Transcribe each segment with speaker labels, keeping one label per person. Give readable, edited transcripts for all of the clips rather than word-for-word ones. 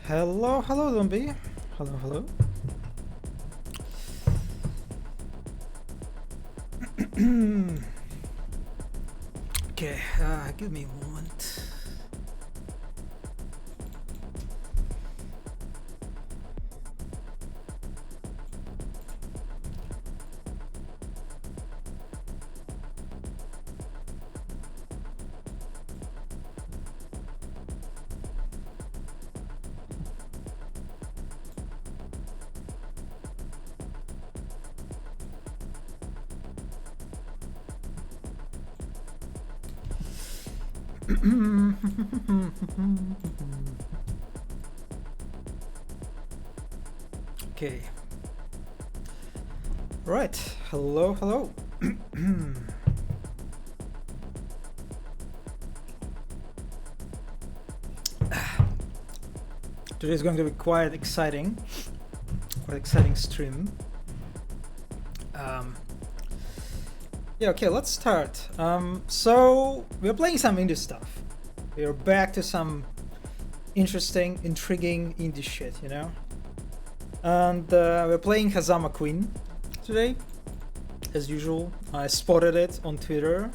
Speaker 1: Hello, hello, Zombie. Hello, hello. Okay, give me a moment. Okay. Right. Hello, hello. Today is going to be quite exciting stream. Yeah, okay, let's start. So we're playing some indie stuff. We're back to some interesting, intriguing indie shit, you know? And we're playing Hazama Queen today, as usual. I spotted it on Twitter.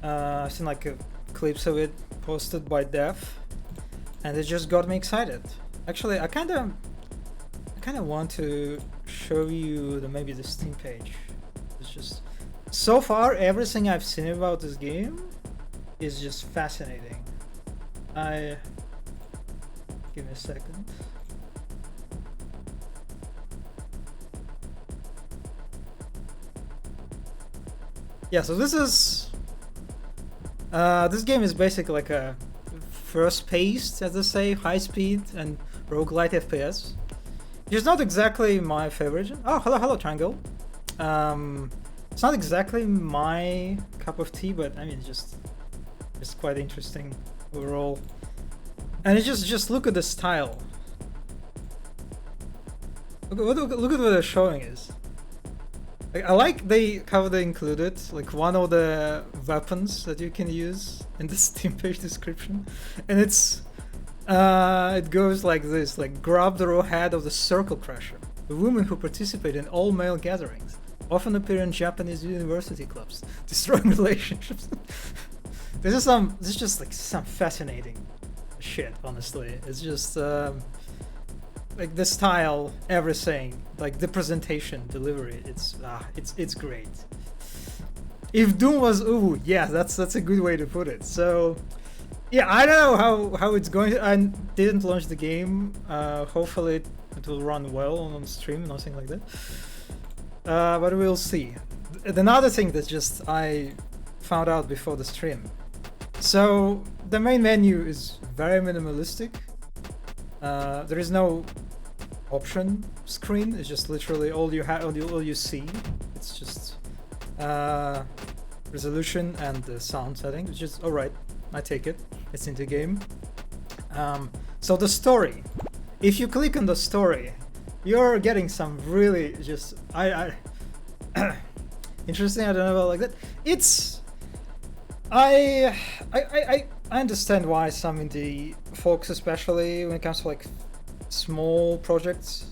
Speaker 1: I've seen like clips of it posted by Dev, and it just got me excited. Actually, I kind of want to show you maybe the Steam page. It's just so far everything I've seen about this game is just fascinating. Give me a second. Yeah, so this game is basically like a first-paced, as they say, high-speed and roguelite FPS. It's not exactly my favorite. Oh, hello, Triangle. It's not exactly my cup of tea, but I mean, it's quite interesting overall. And it's just look at the style. Look at what they're showing is. I like how they included like one of the weapons that you can use in the Steam page description, and it goes like this: like grab the raw head of the Circle Crusher, a woman who participate in all male gatherings, often appear in Japanese university clubs, destroying relationships. This is just like some fascinating shit. Honestly, it's just like the style, everything, like the presentation, delivery. It's great. If Doom was ooh, yeah, that's a good way to put it. So, yeah, I don't know how it's going to. I didn't launch the game. Hopefully it will run well on stream, nothing like that. But we'll see. Another thing that just I found out before the stream. So the main menu is very minimalistic. There is no option screen. It's just literally all you see. It's just resolution and the sound setting, which is alright. I take it. It's in the game. So the story. If you click on the story, you're getting some really just I interesting. I don't know about like that. It's I understand why some indie folks, especially when it comes to like small projects,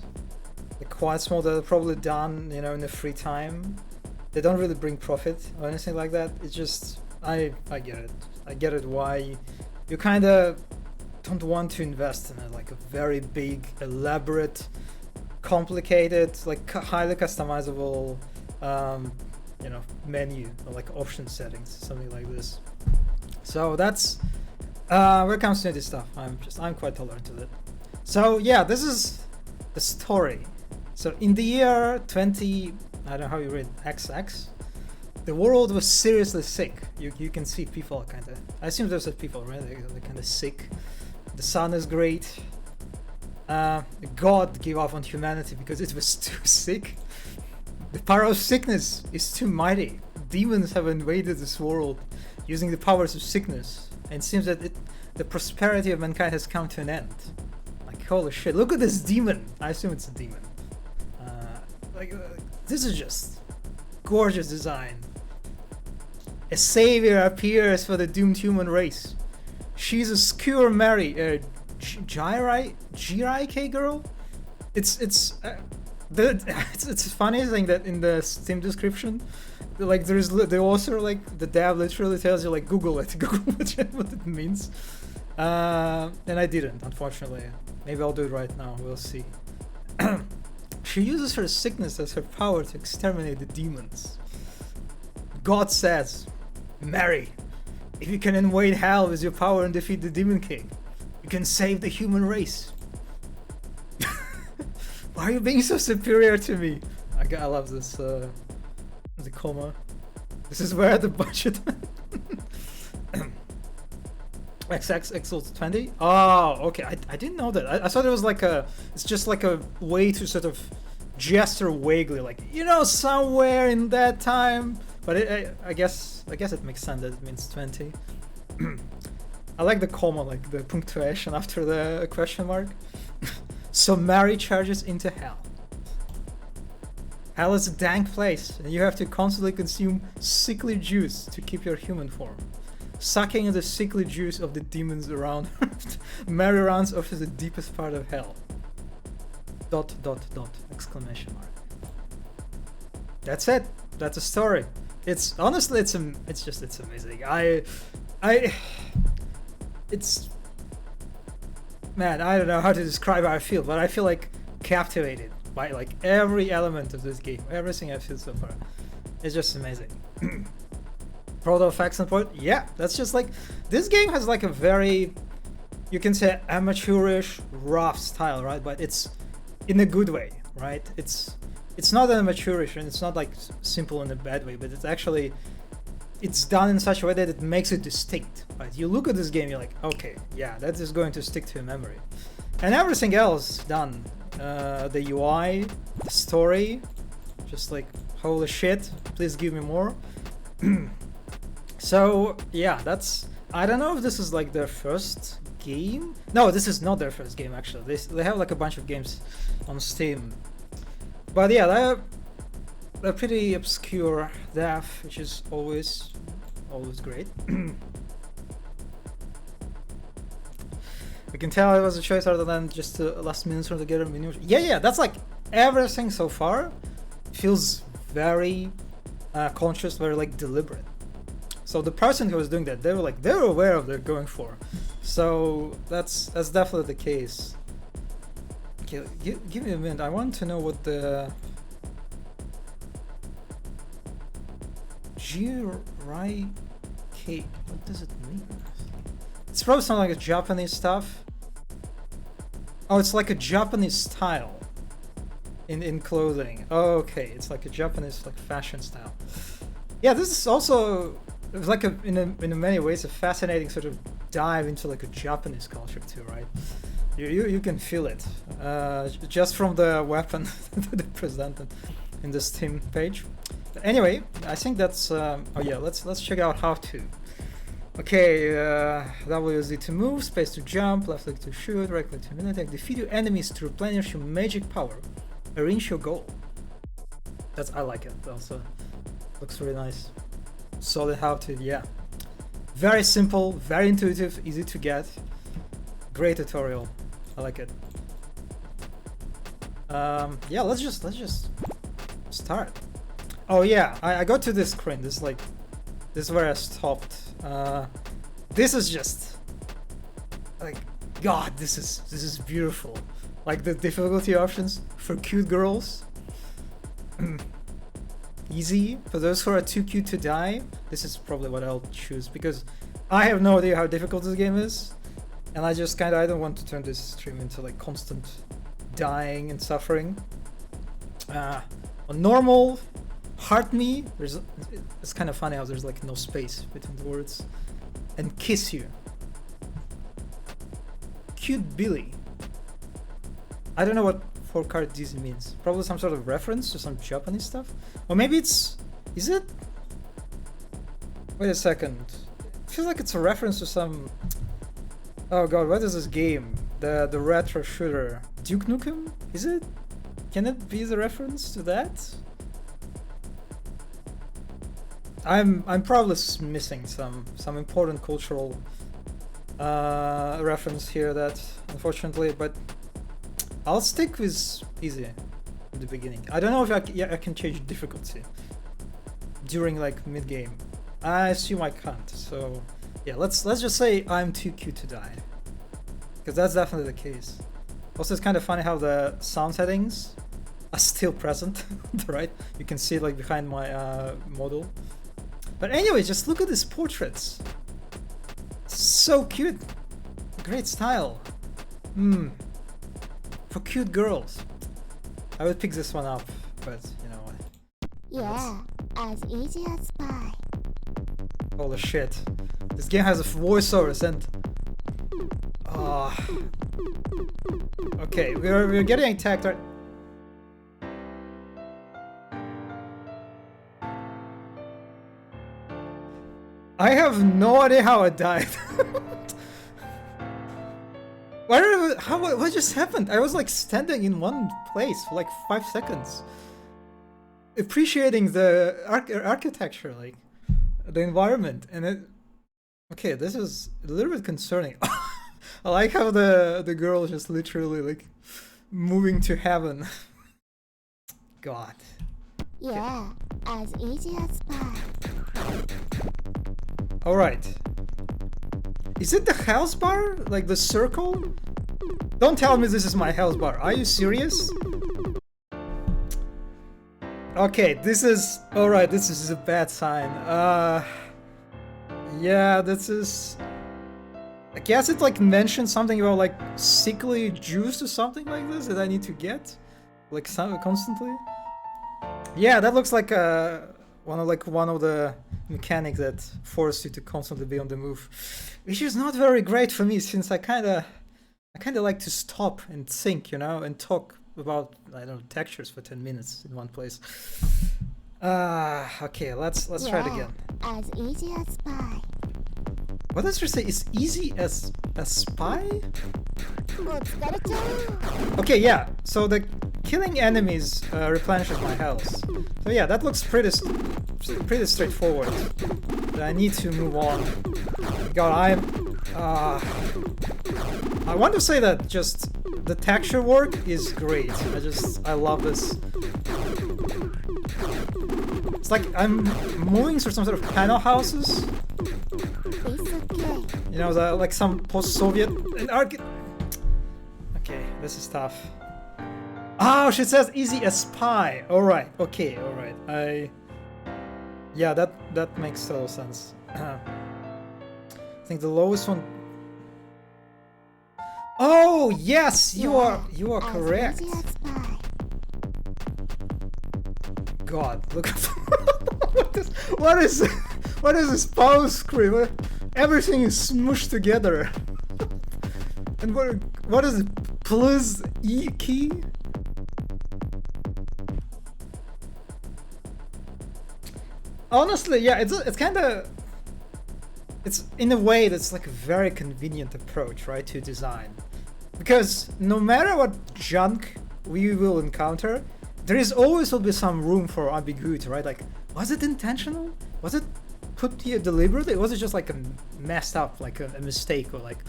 Speaker 1: like quite small, that are probably done, you know, in the free time. They don't really bring profit or anything like that. It's just I get it. I get it why you kind of don't want to invest in it, like a very big, elaborate, complicated, like highly customizable, you know, menu or like option settings, something like this. So that's when it comes to this stuff, I'm quite tolerant to it. So yeah, this is the story. So in the year 20, I don't know how you read XX, the world was seriously sick. You can see people kind of, I assume those are people, right? They're kind of sick. The sun is great. God gave up on humanity because it was too sick. The power of sickness is too mighty. Demons have invaded this world using the powers of sickness, and it seems that the prosperity of mankind has come to an end. Like, holy shit, look at this demon. I assume it's a demon. This is just gorgeous design. A savior appears for the doomed human race. She's a skewer Mary, Jirai girl. It's funny thing that in the Steam description, like the author, like the dev literally tells you like Google it, Google what it means, and I didn't, unfortunately. Maybe I'll do it right now. We'll see. She uses her sickness as her power to exterminate the demons. God says, Mary, if you can invade hell with your power and defeat the Demon King, you can save the human race. Why are you being so superior to me? I love this, the comma. This is where the budget XX 20? Oh, okay. I didn't know that. I thought it was like it's just like a way to sort of gesture vaguely, like, you know, somewhere in that time. But I guess it makes sense that it means 20. I like the comma, like the punctuation after the question mark. So Mary charges into hell. Hell is a dank place, and you have to constantly consume sickly juice to keep your human form. Sucking the sickly juice of the demons around her, Mary runs off to the deepest part of hell. ... Exclamation mark. That's it. That's a story. It's honestly, it's amazing. It's, man, I don't know how to describe how I feel, but I feel like captivated by like every element of this game. Everything I've seen so far. It's just amazing. Proto effects and point, yeah, that's just like, this game has like a very, you can say amateurish, rough style, right? But it's in a good way, right? It's not amateurish and it's not like simple in a bad way, but it's actually, it's done in such a way that it makes it distinct, right? You look at this game, you're like, okay, yeah, that is going to stick to your memory. And everything else done, the UI, the story, just like, holy shit, please give me more. So yeah, that's, I don't know if this is like their first game. No, this is not their first game actually. They have like a bunch of games on Steam. But yeah, they're pretty obscure dev, which is always great. We can tell it was a choice rather than just a last minute from together menu. Yeah, that's like everything so far feels very conscious, very like deliberate. So the person who was doing that, they were aware of what they're going for. So that's definitely the case. Okay, give me a minute. I want to know what the Jirai cake. What does it mean? It's probably something like a Japanese stuff. Oh, it's like a Japanese style in clothing. Oh, okay, it's like a Japanese like fashion style. Yeah, this is also, it's like in many ways a fascinating sort of dive into like a Japanese culture too, right? You can feel it just from the weapon that they presented in the Steam page. But anyway, I think that's oh yeah, let's check out how to. Okay, WSD to move, space to jump, left click to shoot, right click to melee attack. Defeat your enemies to replenish your magic power. Arrange your goal. I like it. Also looks really nice. Solid how to, yeah. Very simple, very intuitive, easy to get. Great tutorial. I like it. Yeah, let's just start. Oh yeah, I got to this screen. This is where I stopped. This is just like, God, this is beautiful. Like the difficulty options for cute girls. Easy. For those who are too cute to die, this is probably what I'll choose, because I have no idea how difficult this game is, and I just I don't want to turn this stream into like constant dying and suffering. On normal, heart me, it's kind of funny how there's like no space between the words, and kiss you. Cute Billy. I don't know what 4-card Dizzy means. Probably some sort of reference to some Japanese stuff. Or maybe is it? Wait a second. It feels like it's a reference to some, oh god, what is this game? The retro shooter. Duke Nukem? Is it? Can it be the reference to that? I'm probably missing some important cultural reference here that unfortunately, but I'll stick with easy in the beginning. I don't know if I can change difficulty during like mid game. I assume I can't. So yeah, let's just say I'm too cute to die, because that's definitely the case. Also, it's kind of funny how the sound settings are still present, right? You can see it like behind my model. But anyway, just look at these portraits. So cute. Great style. For cute girls. I would pick this one up, but you know what?
Speaker 2: Yeah, as easy as pie.
Speaker 1: Holy shit. This game has voiceovers and... Okay, we're getting attacked right... I have no idea how I died. What just happened? I was like standing in one place for like 5 seconds. Appreciating the architecture, like the environment, and it... Okay, this is a little bit concerning. I like how the girl is just literally like moving to heaven. God.
Speaker 2: Yeah, as easy as pie.
Speaker 1: Alright. Is it the health bar? Like the circle? Don't tell me this is my health bar. Are you serious? Okay, this is... Alright, this is a bad sign. Yeah, this is... I guess it like mentioned something about like sickly juice or something like this that I need to get. Like constantly. Yeah, that looks like one of the mechanics that force you to constantly be on the move, which is not very great for me, since I kind of like to stop and think, you know, and talk about, I don't know, textures for 10 minutes in one place. Okay, let's try it again.
Speaker 2: As easy as pie.
Speaker 1: What does she say? It's easy as a spy? Okay, yeah. So the killing enemies replenishes my health. So yeah, that looks pretty straightforward. But I need to move on. God, I want to say that just the texture work is great. I love this. It's like I'm moving through some sort of panel houses. You know, like some post-Soviet... Okay, this is tough. Oh, she says easy as pie. Alright, okay, alright. Yeah, that makes total sense. I think the lowest one... Oh, yes! You are correct. God, look at... What is this pause screen? Everything is smushed together. And what is it? Plus E key? Honestly, yeah, it's kind of... It's in a way that's like a very convenient approach, right, to design. Because no matter what junk we will encounter, there is always will be some room for ambiguity, right? Like, was it intentional? Was it put here deliberately? Or was it just like a messed up, like a mistake, or like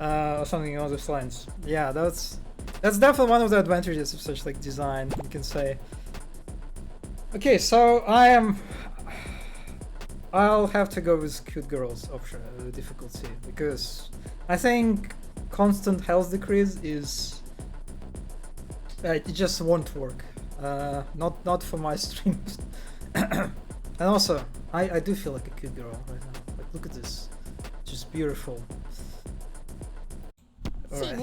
Speaker 1: or something along those lines? Yeah, that's definitely one of the advantages of such like design, you can say. Okay, so I'll have to go with cute girls option difficulty, because I think constant health decrease is it just won't work. Not for my streams. And also, I do feel like a cute girl right now. Like, look at this, just beautiful. Alright.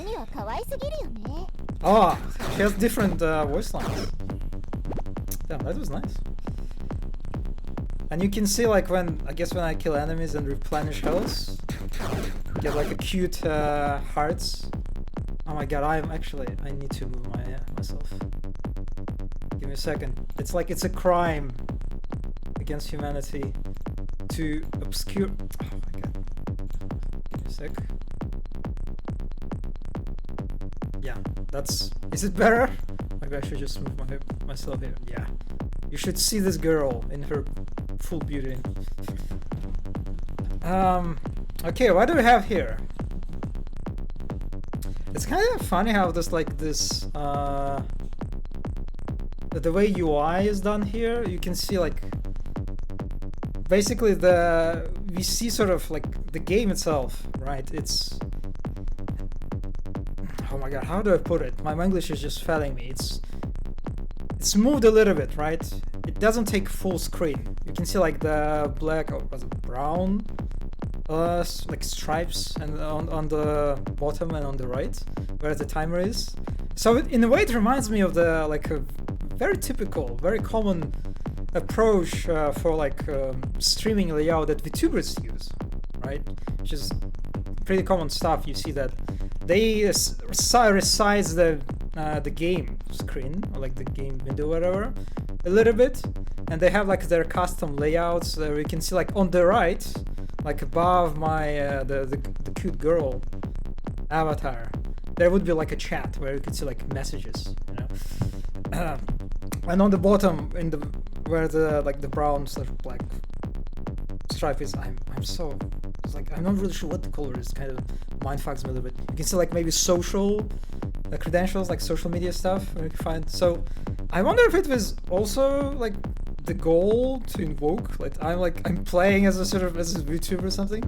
Speaker 1: Oh, she has different voice lines. Damn, that was nice. And you can see like when I kill enemies and replenish health, get like a cute hearts. Oh my god, I need to move myself. Give me a second. It's like it's a crime against humanity to obscure... Oh my god. Give me a sec. Yeah, that's... Is it better? Maybe I should just move myself here. Yeah. You should see this girl in her full beauty. Okay, what do we have here? It's kind of funny how this the way UI is done here. You can see like basically we see sort of like the game itself, right? It's, oh my god, how do I put it? My English is just failing me. It's moved a little bit, right? It doesn't take full screen. You can see like the black or was it brown like stripes and on the bottom and on the right where the timer is. So in a way it reminds me of the like a very typical, very common approach for like streaming layout that VTubers use, right? Which is pretty common stuff. You see that they resize the game screen or like the game window, whatever, a little bit, and they have like their custom layouts. You can see like on the right, like above my the cute girl avatar, there would be like a chat where you could see like messages, you know. And on the bottom, in the where the like the brown / black stripe is, it's like I'm not really sure what the color is. Kind of mindfucks me a little bit. You can see like maybe social credentials, like social media stuff where you can find. So I wonder if it was also like the goal to invoke like I'm playing as a sort of as a VTuber or something,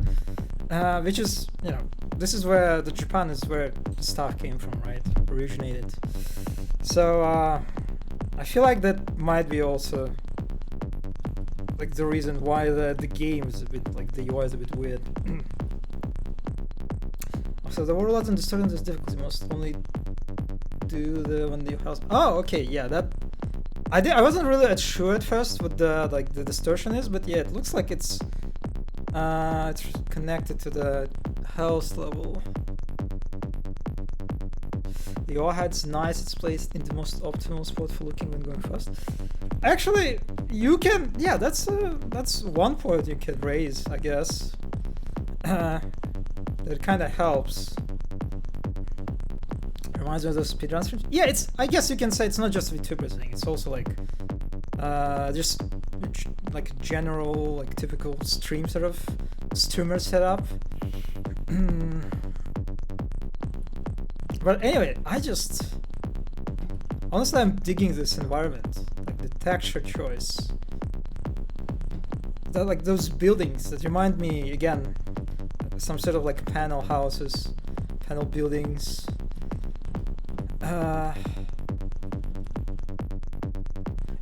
Speaker 1: which is, you know, this is where the Japan is where the stuff came from, right? Originated. So I feel like that might be also like the reason why the game is a bit like the UI is a bit weird. So the warlords and distortion is difficulty must only do the when the house. Oh, okay, yeah, that I wasn't really sure at first what the like the distortion is, but yeah, it looks like it's connected to the health level. The warhead's nice, it's placed in the most optimal spot for looking when going fast. Actually, you can, yeah, that's one point you can raise, I guess. That kind of helps. Reminds me of those speedrun streams. Yeah, it's, I guess you can say it's not just VTubers thing, it's also like just like general, like typical stream sort of streamer setup. But anyway, honestly, I'm digging this environment, like the texture choice. Like those buildings that remind me again, some sort of like panel houses, panel buildings.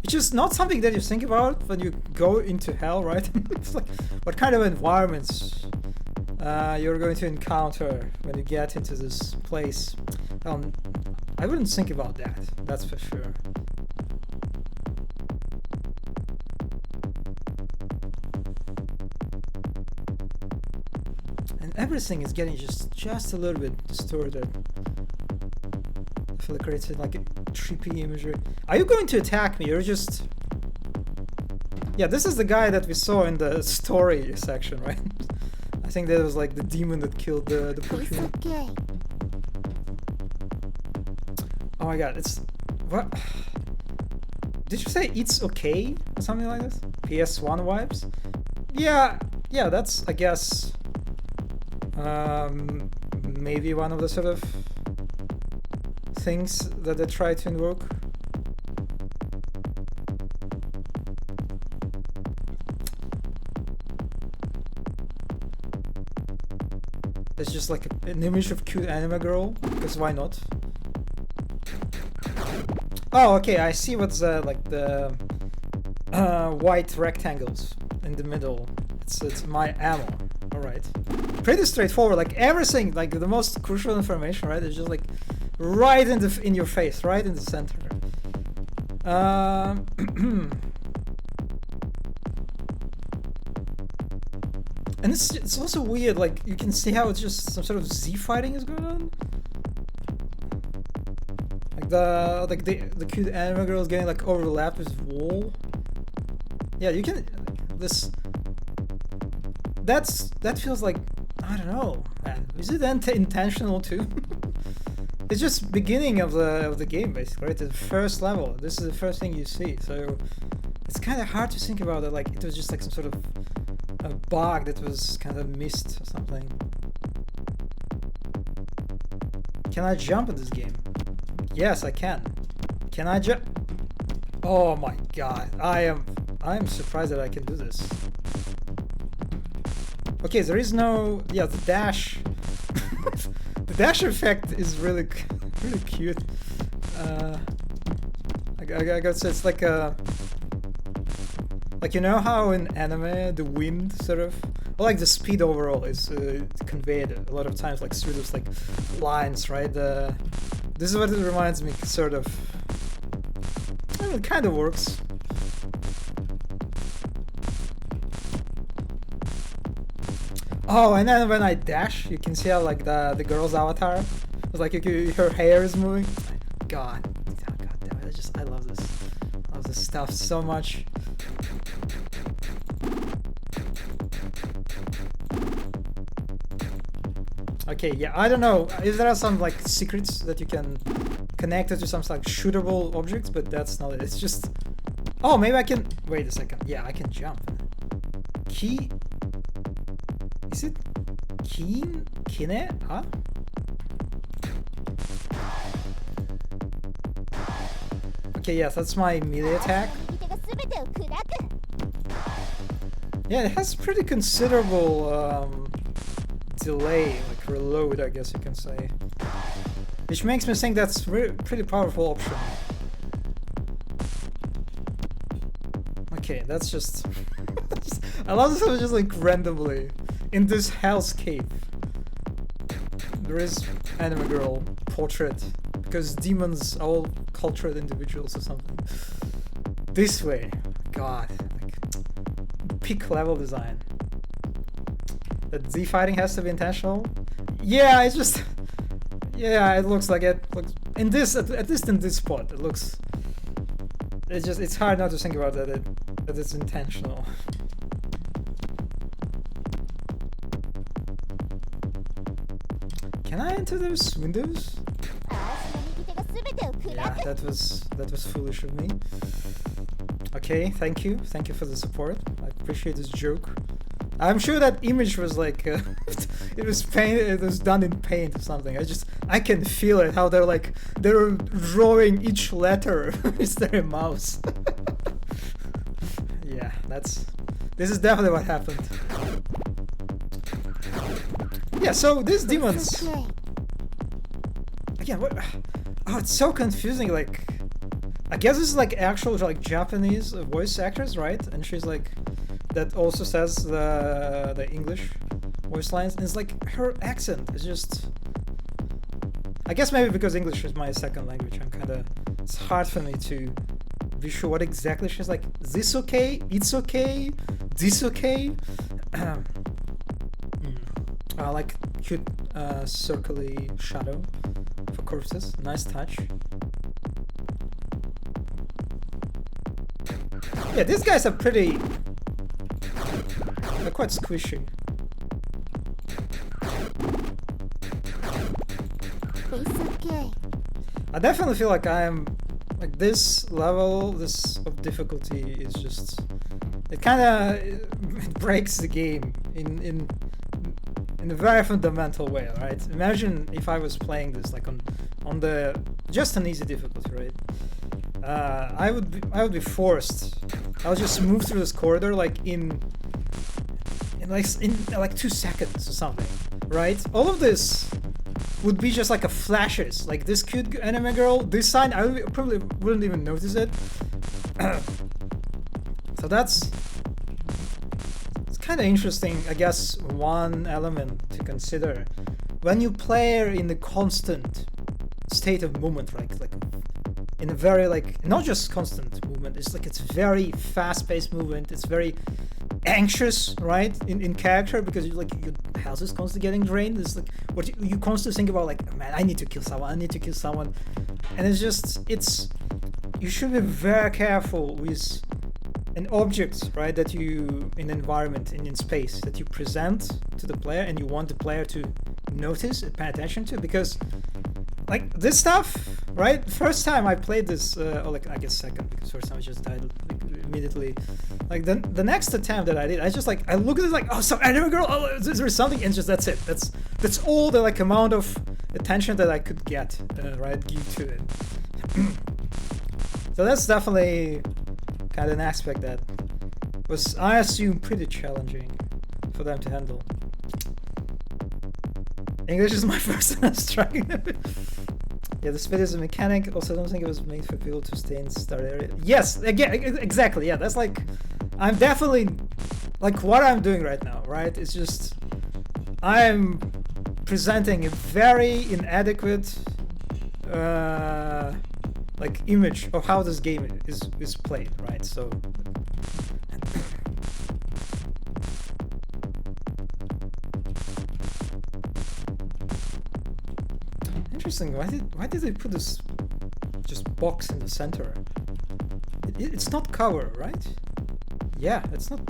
Speaker 1: It's just not something that you think about when you go into hell, right? It's like what kind of environments you're going to encounter when you get into this place. I wouldn't think about that, that's for sure. And everything is getting just a little bit distorted. I feel like it creates like a trippy imagery. Are you going to attack me or just... Yeah, this is the guy that we saw in the story section, right? I think that was like the demon that killed the Pokemon.
Speaker 2: Okay.
Speaker 1: Oh my god, it's... What? Did you say it's okay? Or something like this? PS1 vibes? Yeah, that's, I guess... maybe one of the sort of things that they try to invoke. It's just like an image of cute anime girl, because why not? Oh, okay, I see what's like the white rectangles in the middle. It's my ammo. Alright. Pretty straightforward, like everything, like the most crucial information, right? It's just like right in your face, right in the center. And it's also weird, like you can see how it's just some sort of Z fighting is going on. Like the cute anime girl is getting like overlapped with wall. Yeah, you can that feels like, I don't know, man. Is it intentional too? It's just beginning of the game basically, right? The first level. This is the first thing you see, so it's kind of hard to think about it. Like it was just like some sort of a bug that was kind of missed or something. Can I jump in this game? Yes, I can. Can I jump? Oh my god. I am surprised that I can do this. Okay, there is no... Yeah, the dash... the dash effect is really really cute. I guess it's like a... Like, you know how in anime the wind sort of... Or like the speed overall is conveyed a lot of times like through those like lines, right? This is what it reminds me, sort of. I mean, it kind of works. Oh, and then when I dash, you can see how like the girl's avatar, it's like her hair is moving. God damn it! I love this. I love this stuff so much. Okay, yeah, I don't know if there are some like secrets that you can connect it to some like shootable objects, but that's not it. It's just... Oh, maybe I can... Wait a second. Yeah, I can jump. Key... Is it... Keen? Kine? Huh? Okay, yes, that's my melee attack. Yeah, it has pretty considerable delay, like reload, I guess you can say. Which makes me think that's pretty powerful option. Okay, that's just... I love this how just like randomly, in this hellscape, there is anime girl portrait, because demons are all cultured individuals or something. This way, god, like, peak level design. That Z fighting has to be intentional? Yeah, it's just... Yeah, it looks like it. Looks in this, at least in this spot, it looks... It's hard not to think about that it's intentional. Can I enter those windows? Yeah, that was foolish of me. Okay, thank you for the support. I appreciate this joke. I'm sure that image was like it was done in paint or something. I can feel it, how they're drawing each letter with their mouse. Yeah, this is definitely what happened. Yeah, so these demons again, what? Oh, it's so confusing. Like, I guess this is like actual like Japanese voice actors, right? And she's like, that also says the English voice lines, and it's like her accent is just... I guess maybe because English is my second language, it's hard for me to be sure what exactly she's like. This okay? It's okay? This okay? Like cute circly shadow for corpses. Nice touch. Yeah, these guys are pretty... They're quite squishy.
Speaker 2: It's okay.
Speaker 1: I definitely feel like I'm... Like this level, this of difficulty is just... It kinda... It breaks the game in a very fundamental way, right? Imagine if I was playing this like on the... Just an easy difficulty, right? I would be forced. I'll just move through this corridor like in 2 seconds or something, right? All of this would be just like a flashes, like this cute anime girl, this sign, I probably wouldn't even notice it. So it's kind of interesting, I guess. One element to consider when you play in the constant state of movement, like in a very not just constant movement, it's very fast-paced movement, it's very anxious, right, in character, because your health is constantly getting drained. It's like what you constantly think about, like, man, I need to kill someone, and you should be very careful with an object, right, that you in environment in space that you present to the player and you want the player to notice and pay attention to, because like this stuff, right? First time I played this, or like I guess second, because first time I just died like immediately. Like the next attempt that I did, I look at it like, oh, some anime girl, oh, there's something, and just that's it. That's all the like amount of attention that I could get, right, give to it. So that's definitely kind of an aspect that was, I assume, pretty challenging for them to handle. English is my first time struggling a bit. Yeah, this video is a mechanic. Also, I don't think it was made for people to stay in start area. Yes, again, exactly. Yeah, that's like, I'm definitely, like what I'm doing right now, right? It's just, I'm presenting a very inadequate, like image of how this game is played, right? So. Interesting. Why did they put this just box in the center? It's not cover, right? Yeah, it's not.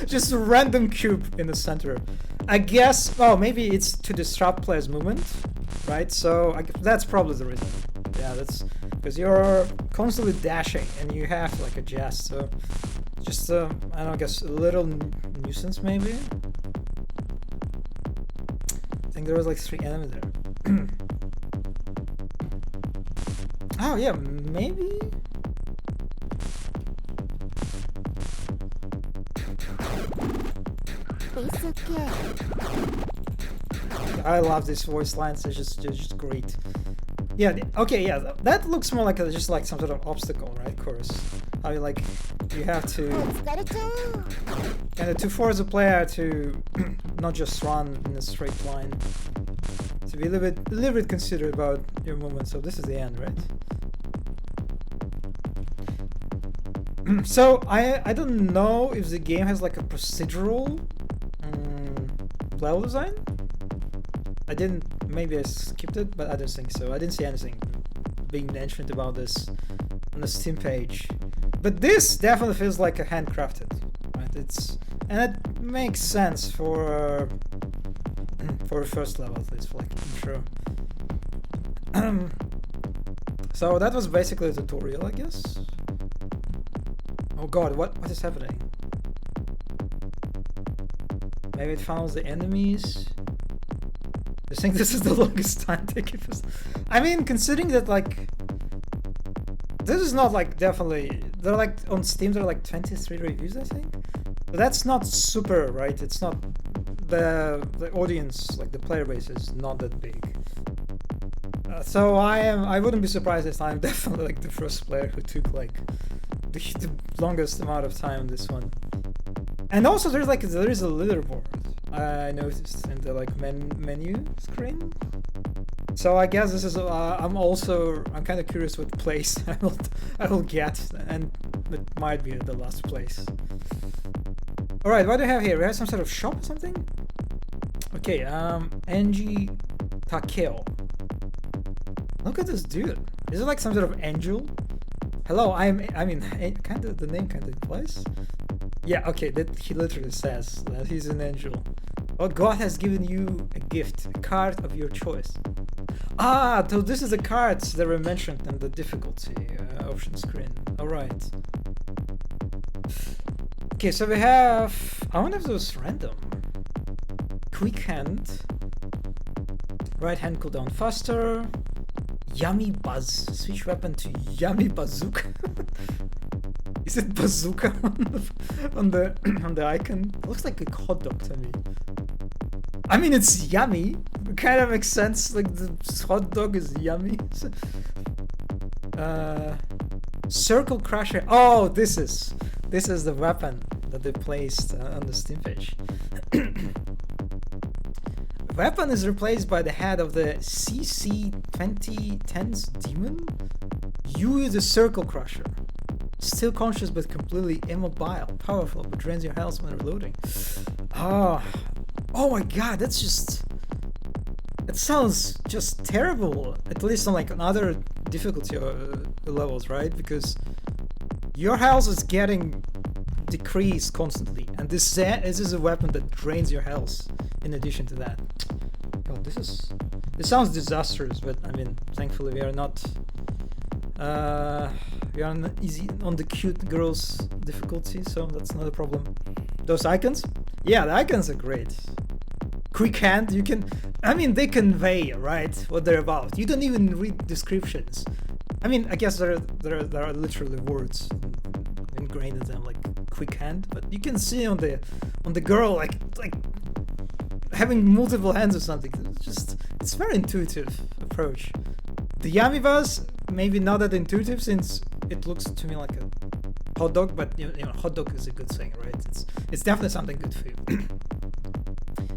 Speaker 1: Just a random cube in the center. I guess. Oh, maybe it's to disrupt players' movement, right? So that's probably the reason. Yeah, that's because you're constantly dashing and you have to like adjust. So just I don't know, I guess a little nuisance maybe. I think there was like 3 enemies there. Oh yeah, maybe.
Speaker 2: It's okay.
Speaker 1: I love these voice lines. They're just great. Yeah. Okay. Yeah. That looks more like just like some sort of obstacle, right? Course. How you like you have to kind of to force a player to not just run in a straight line. To be a little bit considerate about your movement. So this is the end, right? So I don't know if the game has like a procedural level design. I didn't. Maybe I skipped it, but I don't think so. I didn't see anything being mentioned about this on the Steam page. But this definitely feels like a handcrafted, right? And it makes sense for a first level, at least for like intro. So that was basically a tutorial, I guess. Oh god, what is happening? Maybe it follows the enemies. I think this is the longest time taken. I mean, considering that like this is not like definitely they're like on Steam there are like 23 reviews, I think. But that's not super, right? It's not the audience, like the player base is not that big. So I wouldn't be surprised if I'm definitely like the first player who took like the longest amount of time on this one. And also there is a leaderboard I noticed in the like menu screen. So I guess this is I'm kind of curious what place I will get, and it might be the last place. All right, what do we have here? We have some sort of shop or something. Okay, Angie Takeo. Look at this dude. Is it like some sort of angel? Hello, I mean, kind of the name kind of implies. Yeah, okay, that he literally says that he's an angel. Oh, God has given you a gift, a card of your choice. Ah, so this is the cards that were mentioned in the difficulty option screen. All right. Okay, so we have. I wonder if it was random. Quick hand. Right hand cooldown faster. Yummy Buzz. Switch weapon to Yummy Bazooka. Is it bazooka on the icon? It looks like a hot dog to me. I mean, it's yummy. It kind of makes sense. Like the hot dog is yummy. Circle Crusher. Oh, this is the weapon that they placed on the Steam page. Weapon is replaced by the head of the CC2010's demon. You is the Circle Crusher. Still conscious but completely immobile. Powerful but drains your health when reloading. Oh my god, that's just... It sounds just terrible. At least on like other difficulty levels, right? Because your health is getting decreased constantly. And this is a weapon that drains your health in addition to that. God, this sounds disastrous, but I mean, thankfully we are not... we are on the cute girls difficulty, so that's not a problem. Those icons? Yeah, the icons are great. quick hand. You can, I mean, they convey, right, what they're about. You don't even read descriptions. I mean, I guess there are literally words ingrained in them, like quick hand, but you can see on the girl like having multiple hands or something. It's very intuitive approach. The Yamivas maybe not that intuitive since it looks to me like a hot dog, but you know, hot dog is a good thing, right? It's definitely something good for you.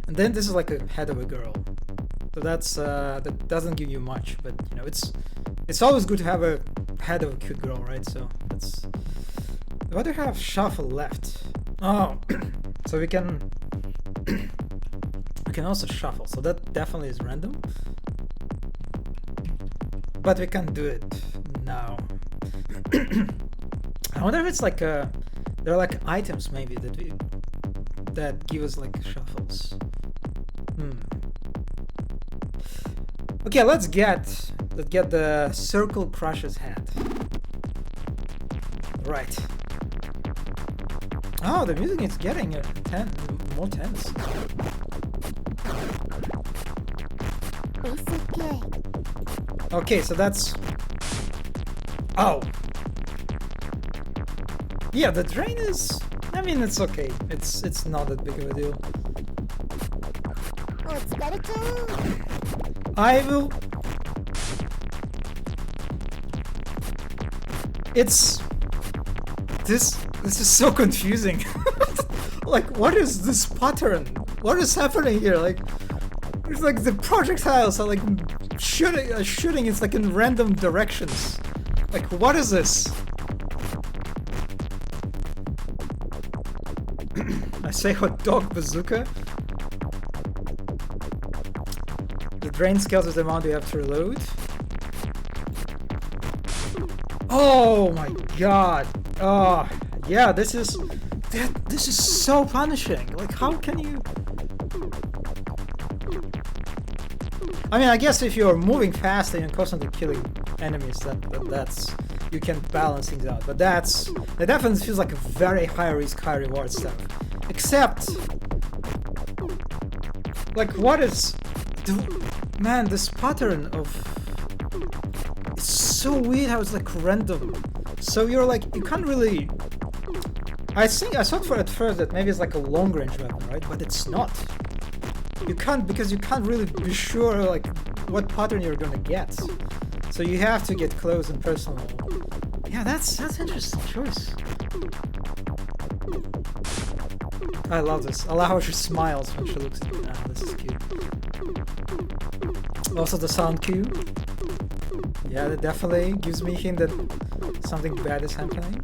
Speaker 1: And then this is like a head of a girl, so that doesn't give you much, but you know, it's always good to have a head of a cute girl, right? So that's. What do you have? Shuffle left. Oh, so we can also shuffle. So that definitely is random, but we can't do it now. I wonder if it's like there are like items maybe that give us like shuffles. Okay, let's get the Circle Crusher's hat. Right. Oh, the music is getting more tense. Okay, so that's. Oh. Yeah, the drain is. I mean, it's okay. It's not that big of a deal. I will. It's. This is so confusing. Like, what is this pattern? What is happening here? Like, it's like the projectiles are like shooting. It's like in random directions. Like, what is this? I say hot dog bazooka. The drain scales is the amount you have to reload. Oh my god. Oh, yeah, this is so punishing. Like, how can you? I mean, I guess if you're moving fast and you're constantly killing enemies, that's you can balance things out. But that definitely feels like a very high risk, high reward stuff. Except, like, what is? Man, this pattern of it's so weird how it's like random. So you're like, you can't really. I thought at first that maybe it's like a long range weapon, right? But it's not. You can't, because you can't really be sure like what pattern you're gonna get. So you have to get close and personal. Yeah, that's interesting choice. I love this. I love how she smiles when she looks at me. Ah, this is cute. Also the sound cue. Yeah, that definitely gives me a hint that something bad is happening.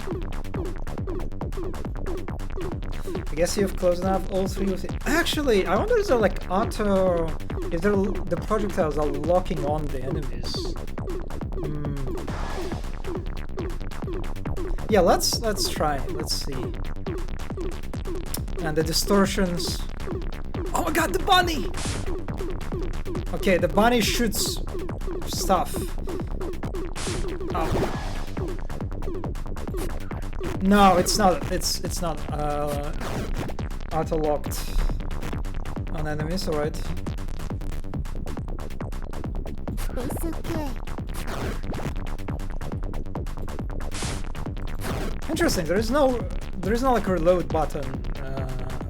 Speaker 1: I guess you've closed enough all three of the. Actually, I wonder if they're like auto. If the projectiles are locking on the enemies. Yeah, let's try. Let's see. And the distortions. Oh my god, the bunny! Okay, the bunny shoots stuff. Oh. No, it's not. It's not auto locked on enemies. All right.
Speaker 2: It's okay.
Speaker 1: Interesting. There is no like reload button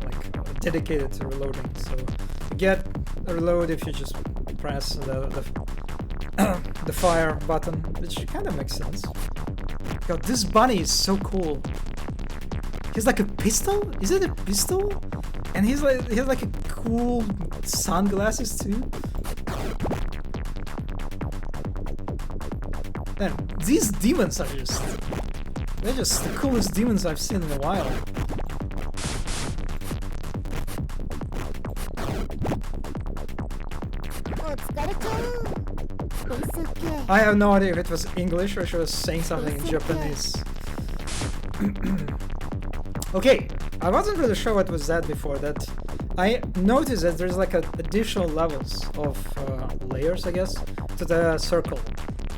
Speaker 1: like dedicated to reloading. So you get a reload if you just press the fire button, which kind of makes sense. God, this bunny is so cool. He's like a pistol? Is it a pistol? And he has like a cool sunglasses too. Man, these demons are they're just the coolest demons I've seen in a while. I have no idea if it was English or she was saying something in Japanese. Okay, I wasn't really sure what was that before. That I noticed that there's like additional levels of layers, I guess, to the circle.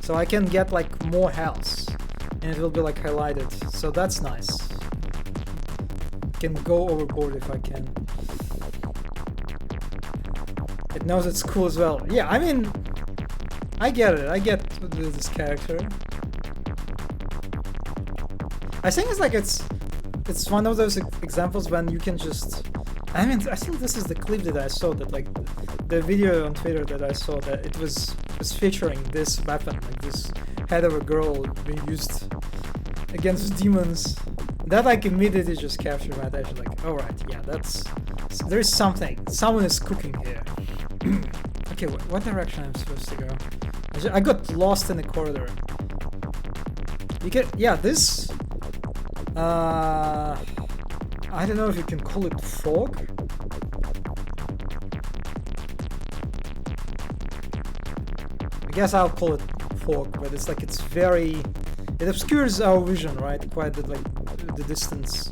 Speaker 1: So I can get like more health, and it will be like highlighted. So that's nice. Can go overboard if I can. It knows it's cool as well. Yeah, I mean, I get it. I get this character. I think it's like it's one of those examples when you can just. I mean, I think this is the clip that I saw, that like the video on Twitter that I saw, that it was featuring this weapon, like this head of a girl being used against demons. That like immediately just captured my attention. Like, all right, yeah, there is something. Someone is cooking here. Okay, what direction I'm supposed to go? I got lost in the corridor. You get, yeah, this. I don't know if you can call it fog. I guess I'll call it fog, but it's like it's very. It obscures our vision, right? Quite the distance,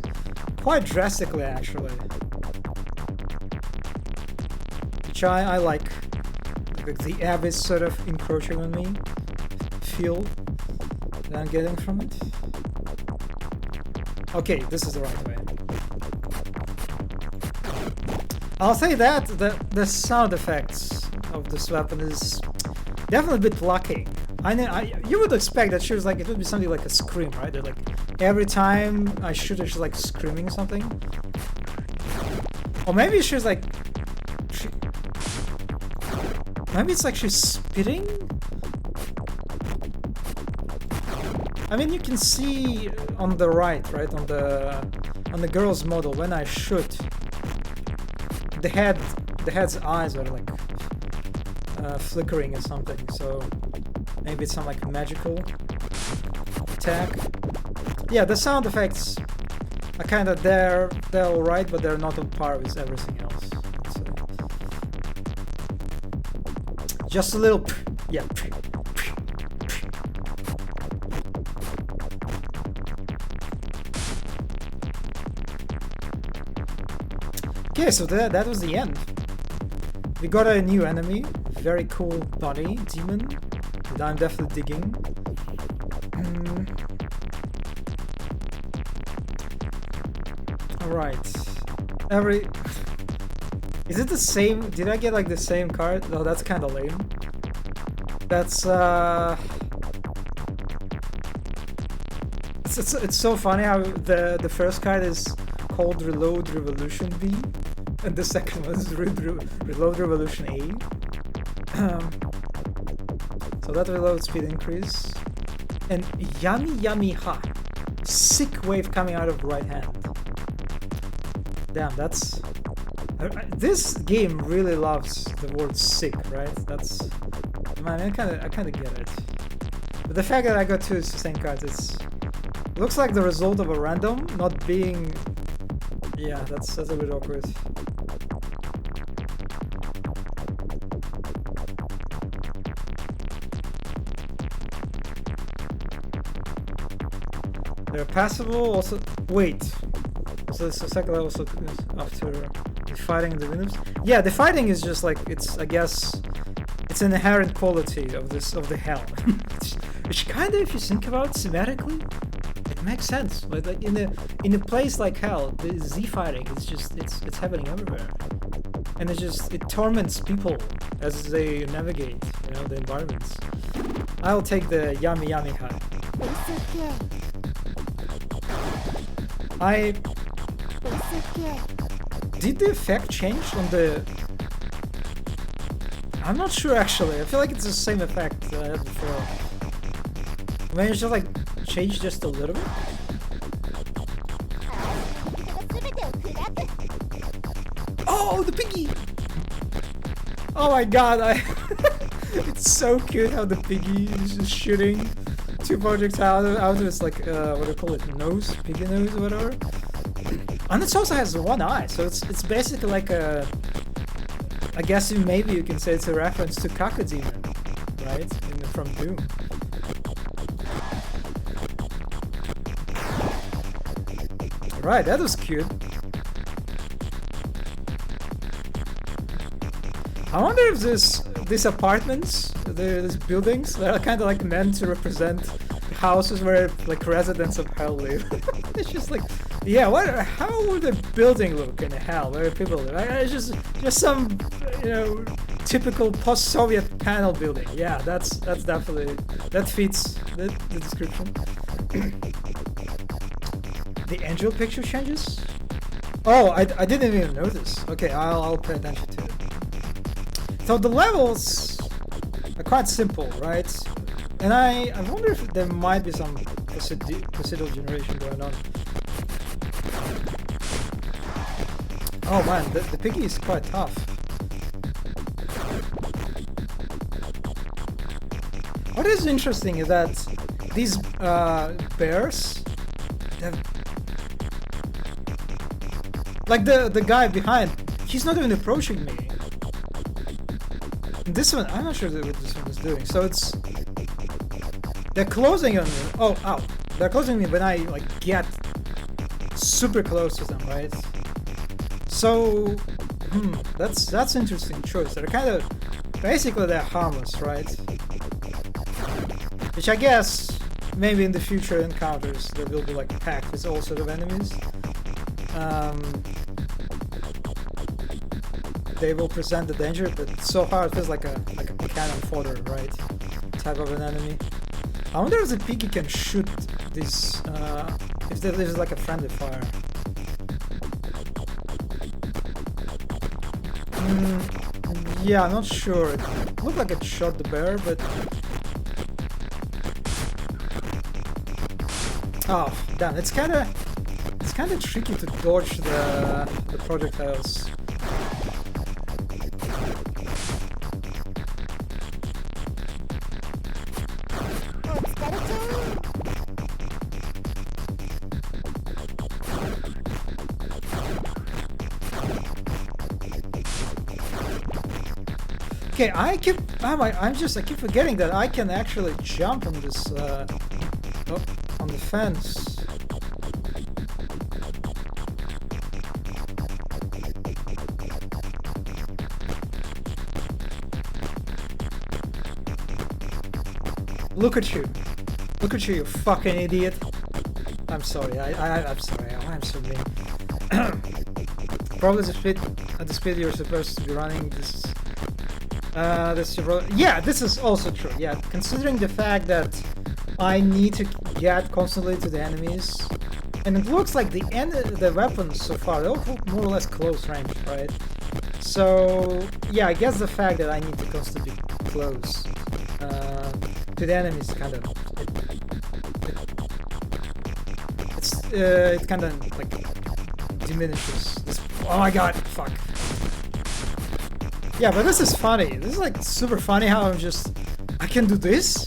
Speaker 1: quite drastically actually. Which I like the abyss sort of encroaching on me feel that I'm getting from it. Okay, this is the right way. I'll say that the sound effects of this weapon is definitely a bit lacking. You would expect that she was like, it would be something like a scream, right? That like every time I shoot her, she's like screaming something. Or maybe she's like, maybe it's like she's spitting. I mean, you can see on the right, on the girl's model, when I shoot, the head's eyes are like flickering or something. So maybe it's some like magical attack. Yeah, the sound effects are kind of there. They're alright, but they're not on par with everything else. So just a little, yeah. Okay, so that was the end. We got a new enemy, very cool body demon that I'm definitely digging. Alright. Is it the same? Did I get like the same card? No, that's kind of lame. That's It's so funny how the first card is called Reload Revolution B, and the second one is Reload Revolution A. So that reload speed increase. And Yummy Ha. Sick wave coming out of right hand. Damn, that's... This game really loves the word sick, right? That's... Man, I kinda get it. But the fact that I got two same cards, it looks like the result of a random, not being... Yeah, that's a bit awkward. They're passable, also... Wait. So the second level also after fighting the windows? Yeah, the fighting is just like, it's, I guess... It's an inherent quality of the hell. Which kinda, if you think about it thematically, it makes sense. But like in a place like hell, the Z fighting is just it's happening everywhere. And it torments people as they navigate, the environments. I'll take the Yummy Ha. Did the effect change on the... I'm not sure actually. I feel like it's the same effect that I had before. Maybe it's just like changed just a little bit. Oh, the piggy! Oh my god, it's so cute how the piggy is just shooting two projectiles out of its like what do you call it, nose, piggy nose or whatever. And it also has one eye, so it's basically like a... I guess maybe you can say it's a reference to Kakademon, right? From Doom. Right, that was cute. I wonder if these apartments, these buildings, they're kind of like meant to represent houses where like residents of hell live. It's just like Yeah, what? How would the building look in hell? Where people live? It's just some, you know, typical post-Soviet panel building. Yeah, that's definitely that fits the description. The angel picture changes. Oh, I didn't even notice. Okay, I'll pay attention to it. So the levels are quite simple, right? And I wonder if there might be some procedural generation going on. Oh man, the piggy is quite tough. What is interesting is that these bears, like the guy behind, he's not even approaching me. And this one, I'm not sure what this one is doing. So they're closing on me. Oh, ow! They're closing me when I like get super close to them, right? So, that's interesting choice. They're kind of basically they're harmless, right? Which I guess maybe in the future encounters there will be like packed with all sort of enemies. They will present the danger, but so far it feels like a cannon fodder, right? Type of an enemy. I wonder if the piggy can shoot this. If there is like a friendly fire. Yeah, I'm not sure. It looked like it shot the bear, but... Oh, damn, it's kinda tricky to dodge the projectiles. Okay, I keep forgetting that I can actually jump on this on the fence. Look at you, you fucking idiot! I'm sorry, I'm sorry, I'm so mean. Probably at the speed you're supposed to be running. Yeah, this is also true. Yeah, considering the fact that I need to get constantly to the enemies, and it looks like the weapons so far they all look more or less close range, right? So yeah, I guess the fact that I need to constantly be close to the enemies kind of it kind of like diminishes this. Oh my god, fuck. Yeah, but this is funny. This is like super funny how I can do this.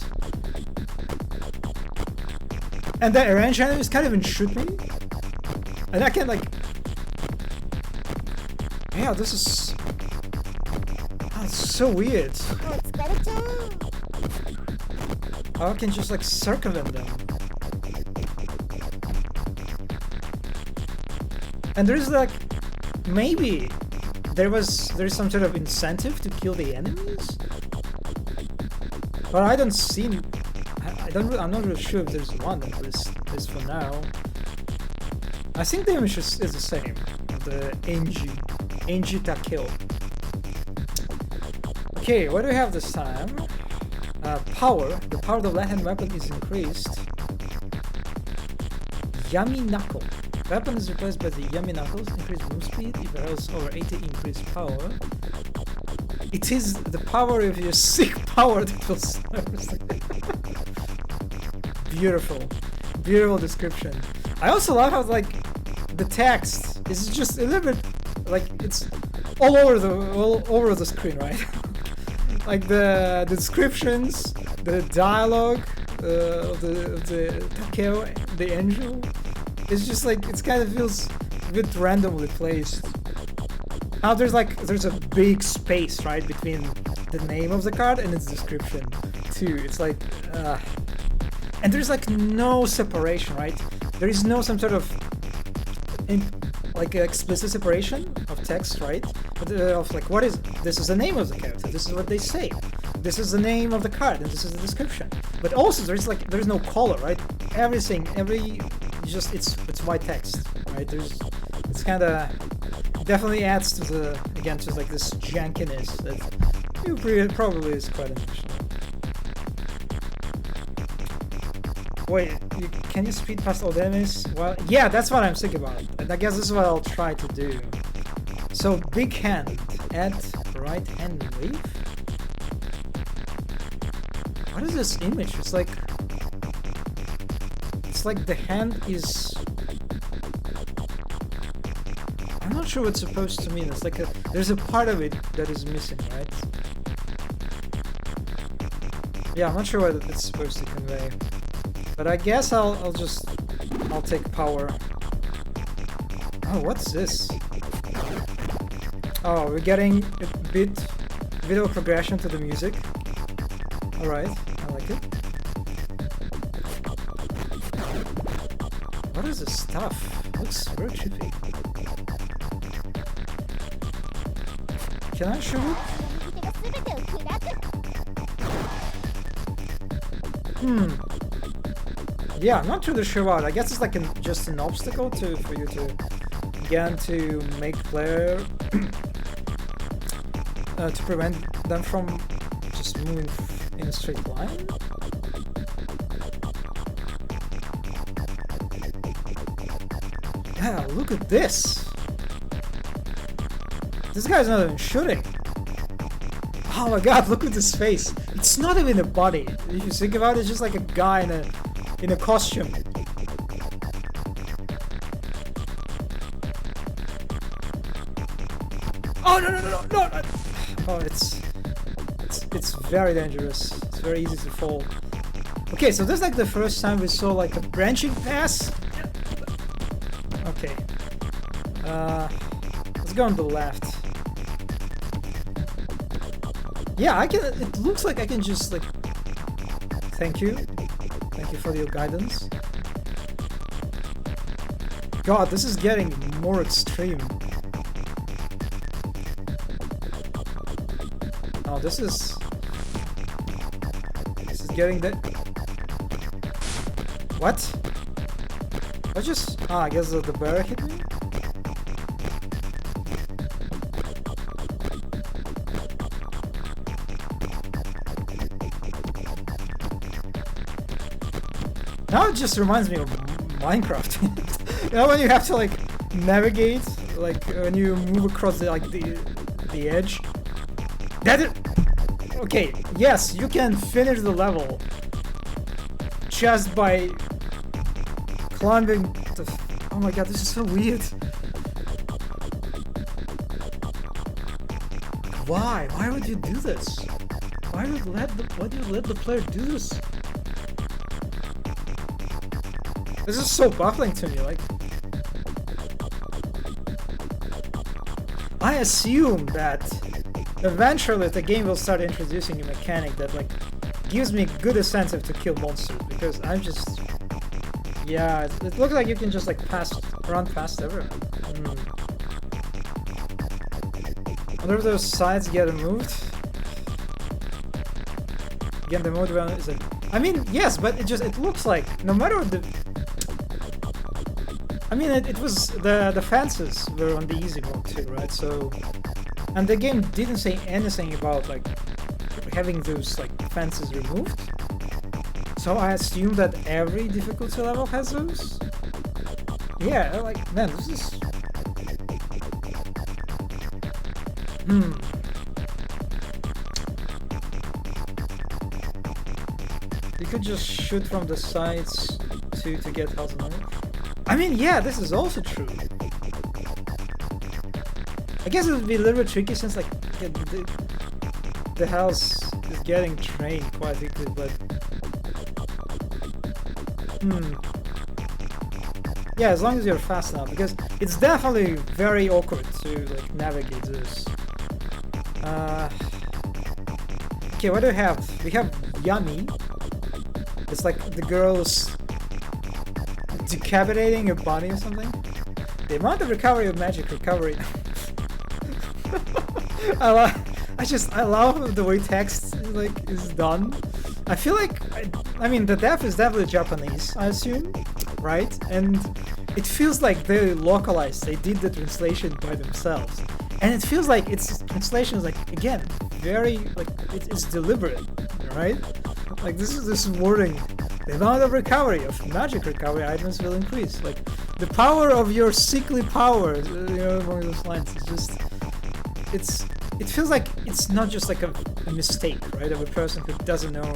Speaker 1: And the range enemies can't even shoot me. And I can like... Yeah, this is... Oh, it's so weird. How I can just like circumvent them. And there's like... Maybe... There's some sort of incentive to kill the enemies, but I don't see. I'm not really sure if there's one at least for now. I think the image is the same. The Enji Takeo. Okay, what do we have this time? Power. The power of the left-hand weapon is increased. Yummy Knuckle. Weapon is replaced by the Yummy Knuckles, increased move speed, if it has over 80 increased power. It is the power of your sick power that will serve. Beautiful description. I also love how like the text is just a little bit like it's all over the screen, right? Like the descriptions, the dialogue of the Takeo, the angel. It's just like it kind of feels a bit randomly placed. Now there's a big space right between the name of the card and its description too. It's like and there's like no separation, right? There is no some sort of like explicit separation of text, right? But, of like this is the name of the character, this is what they say, this is the name of the card, and this is the description. But also there's no color, right? Everything, it's white text, right? right? It's kind of definitely adds to the, again, to like this jankiness that probably is quite interesting. Wait, can you speed past all the enemies? Well, yeah, that's what I'm thinking about. And I guess this is what I'll try to do. So, big hand, add right hand wave? What is this image? It's like the hand is... I'm not sure what's supposed to mean. It's like there's a part of it that is missing, right? Yeah, I'm not sure what it's supposed to convey. But I guess I'll take power. Oh, what's this? Oh, we're getting a bit of progression to the music. Alright, I like it. What is this stuff? Looks very trippy. Can I shoot it? Yeah, I'm not really sure what. I guess it's like just an obstacle for you to again to make player to prevent them from just moving in a straight line. Yeah, look at this. This guy's not even shooting. Oh my god, look at his face. It's not even a body. If you think about it, it's just like a guy in a costume. Oh no! Oh, it's very dangerous. It's very easy to fall. Okay, so this is like the first time we saw like a branching pass. Okay. Let's go on the left. Yeah, I can. It looks like I can just like. Thank you for your guidance. God, this is getting more extreme. Oh, this is getting that. What? I just. I guess the bear hit me. Now it just reminds me of Minecraft. You know, when you have to like navigate, like when you move across the edge. Okay, yes, you can finish the level just by climbing the. Oh my god, this is so weird. Why? Why would you do this? Why would you let the player do this? This is so baffling to me, like... I assume that eventually the game will start introducing a mechanic that, like, gives me good incentive to kill monsters, because I'm just... Yeah, it looks like you can just, like, run past everyone. I wonder if those sides get removed. Again, the mode round is like... I mean, yes, but it looks like, no matter what the... I mean, it was the fences were on the easy mode too, right? So, and the game didn't say anything about like having those like fences removed. So I assume that every difficulty level has those. Yeah, like man, this is. You could just shoot from the sides to get health and armor. I mean, yeah, this is also true. I guess it would be a little bit tricky since, like, the house is getting trained quite quickly, but... Yeah, as long as you're fast enough, because it's definitely very awkward to, like, navigate this. Okay, what do we have? We have Yummy. It's like the girl's... decapitating a body or something? The amount of recovery of magic recovery. I love the way text like is done. I feel like I mean the dev is definitely Japanese, I assume, right? And it feels like they localized, they did the translation by themselves. And it feels like its translation is like, again, very, like, it's deliberate, right? Like, this is this wording, the amount of recovery, of magic recovery items will increase. Like, the power of your sickly powers, among those lines. It's just, it feels like it's not just like a mistake, right, of a person who doesn't know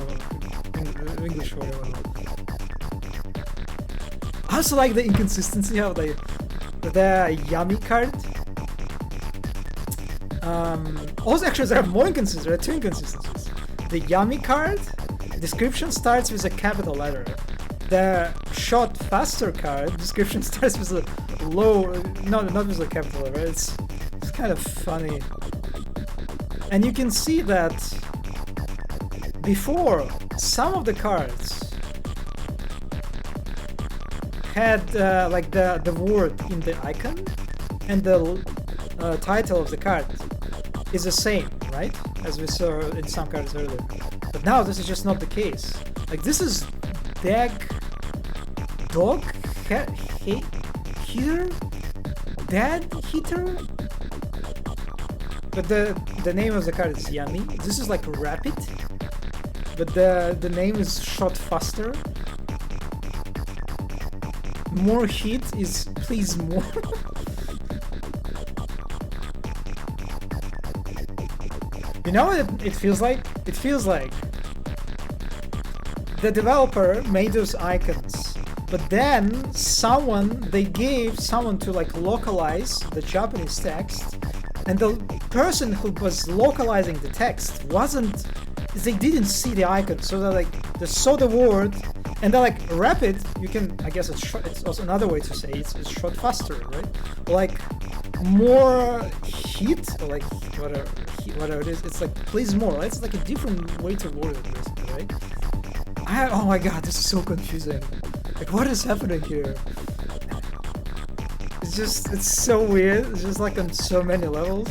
Speaker 1: English or whatever. I also like the inconsistency of the Yami card. Also, actually, there are more inconsistencies. There are two inconsistencies. The Yami card description starts with a capital letter. The Shot Faster card description starts with a low, not with a capital letter. It's kind of funny. And you can see that before, some of the cards had like the word in the icon, and the title of the card is the same, right? As we saw in some cards earlier. But now this is just not the case. Like, this is Dog Heater? Dad Heater? But the name of the card is Yami. This is like Rapid. But the name is Shot Faster. More Heat is Please More. You know what it feels like? It feels like the developer made those icons, but then they gave someone to like localize the Japanese text, and the person who was localizing the text they didn't see the icon, so they saw the word, and they're like, Rapid, you can, I guess it's also another way to say it's Shot Faster, right? Like, more heat, or like whatever it is, it's like Please More. It's like a different way to word it, basically, right? Oh my god, this is so confusing. Like, what is happening here? It's so weird. It's just like on so many levels.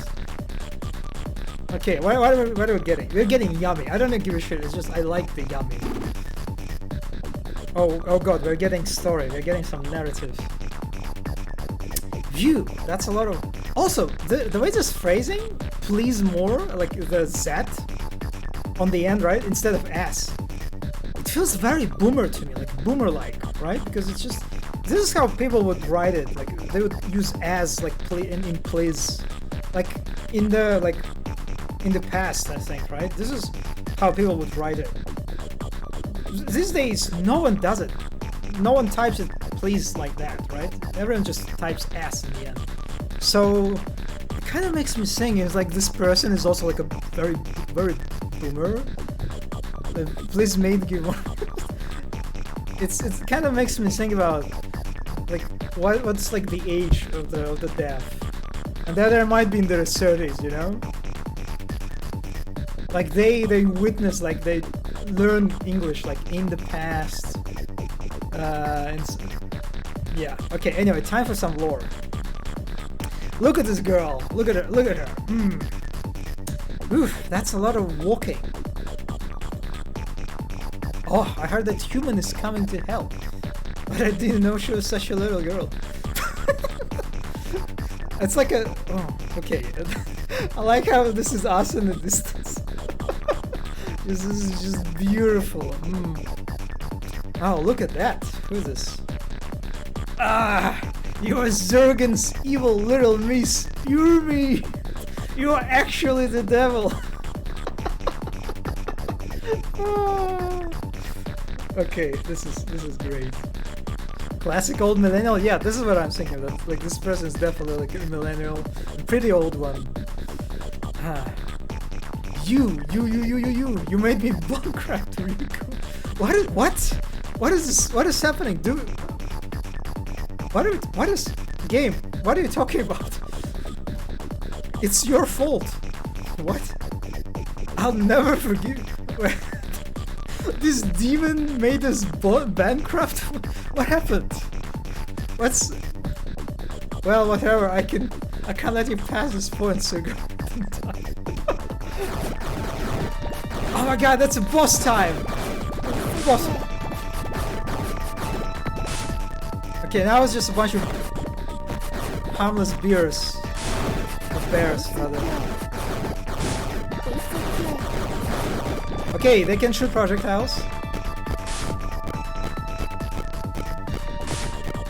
Speaker 1: Okay, what are we getting? We're getting Yami. I don't give a shit. It's just I like the Yami. Oh god, we're getting story. We're getting some narrative. View. That's a lot of. Also, the way this phrasing, Please More, like the Z on the end, right, instead of S. It feels very boomer to me, like boomer-like, right? Because it's just, this is how people would write it. Like, they would use as, like, in please, like in the past, I think, right? This is how people would write it. These days, no one does it. No one types it please like that, right? Everyone just types S in the end. So it kind of makes me think, it's like this person is also like a very, very boomer. Please maybe give one. It kind of makes me think about like what's like the age of the deaf, and that there might be in their 30s, you know. Like they witness, like they learn English like in the past. Yeah. Okay. Anyway, time for some lore. Look at this girl. Look at her. Look at her. Oof, that's a lot of walking. Oh, I heard that human is coming to help, but I didn't know she was such a little girl. It's like a. Oh, okay. I like how this is us in the distance. This is just beautiful. Oh, look at that. Who is this? Ah, you are Zergen's evil little miss. You're me. You are actually the devil. Okay, this is great. Classic old millennial. Yeah, this is what I'm thinking. That like this person is definitely like a millennial, a pretty old one. You made me bankrupt, Rico. What is this? What is happening, dude? What is game? What are you talking about? It's your fault. What? I'll never forgive. This demon made us bankrupt. What happened? Well, whatever. I can't let you pass this point, so go in time. Oh my god, that's a boss time. Boss. Okay, now it's just a bunch of harmless bears. Or bears, rather. Okay, they can shoot projectiles.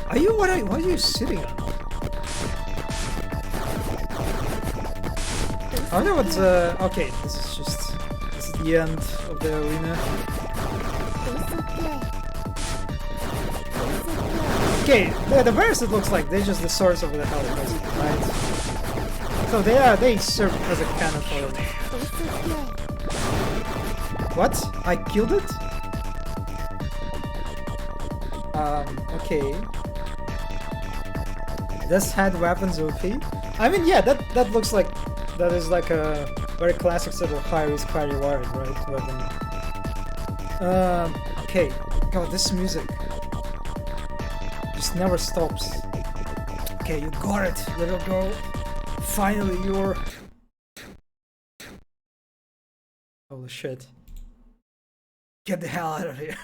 Speaker 1: What are you sitting on? I wonder what's okay, this is the end of the arena. Okay, the bears, it looks like they're just the source of the hell, right? So they serve as a cannon for me. What? I killed it? Okay. This had weapons OP. I mean, yeah, that looks like that is like a very classic sort of high risk, high reward, right? Weapon. Okay. God, this music just never stops. Okay, you got it, little girl. Finally, you're. Holy shit! Get the hell out of here!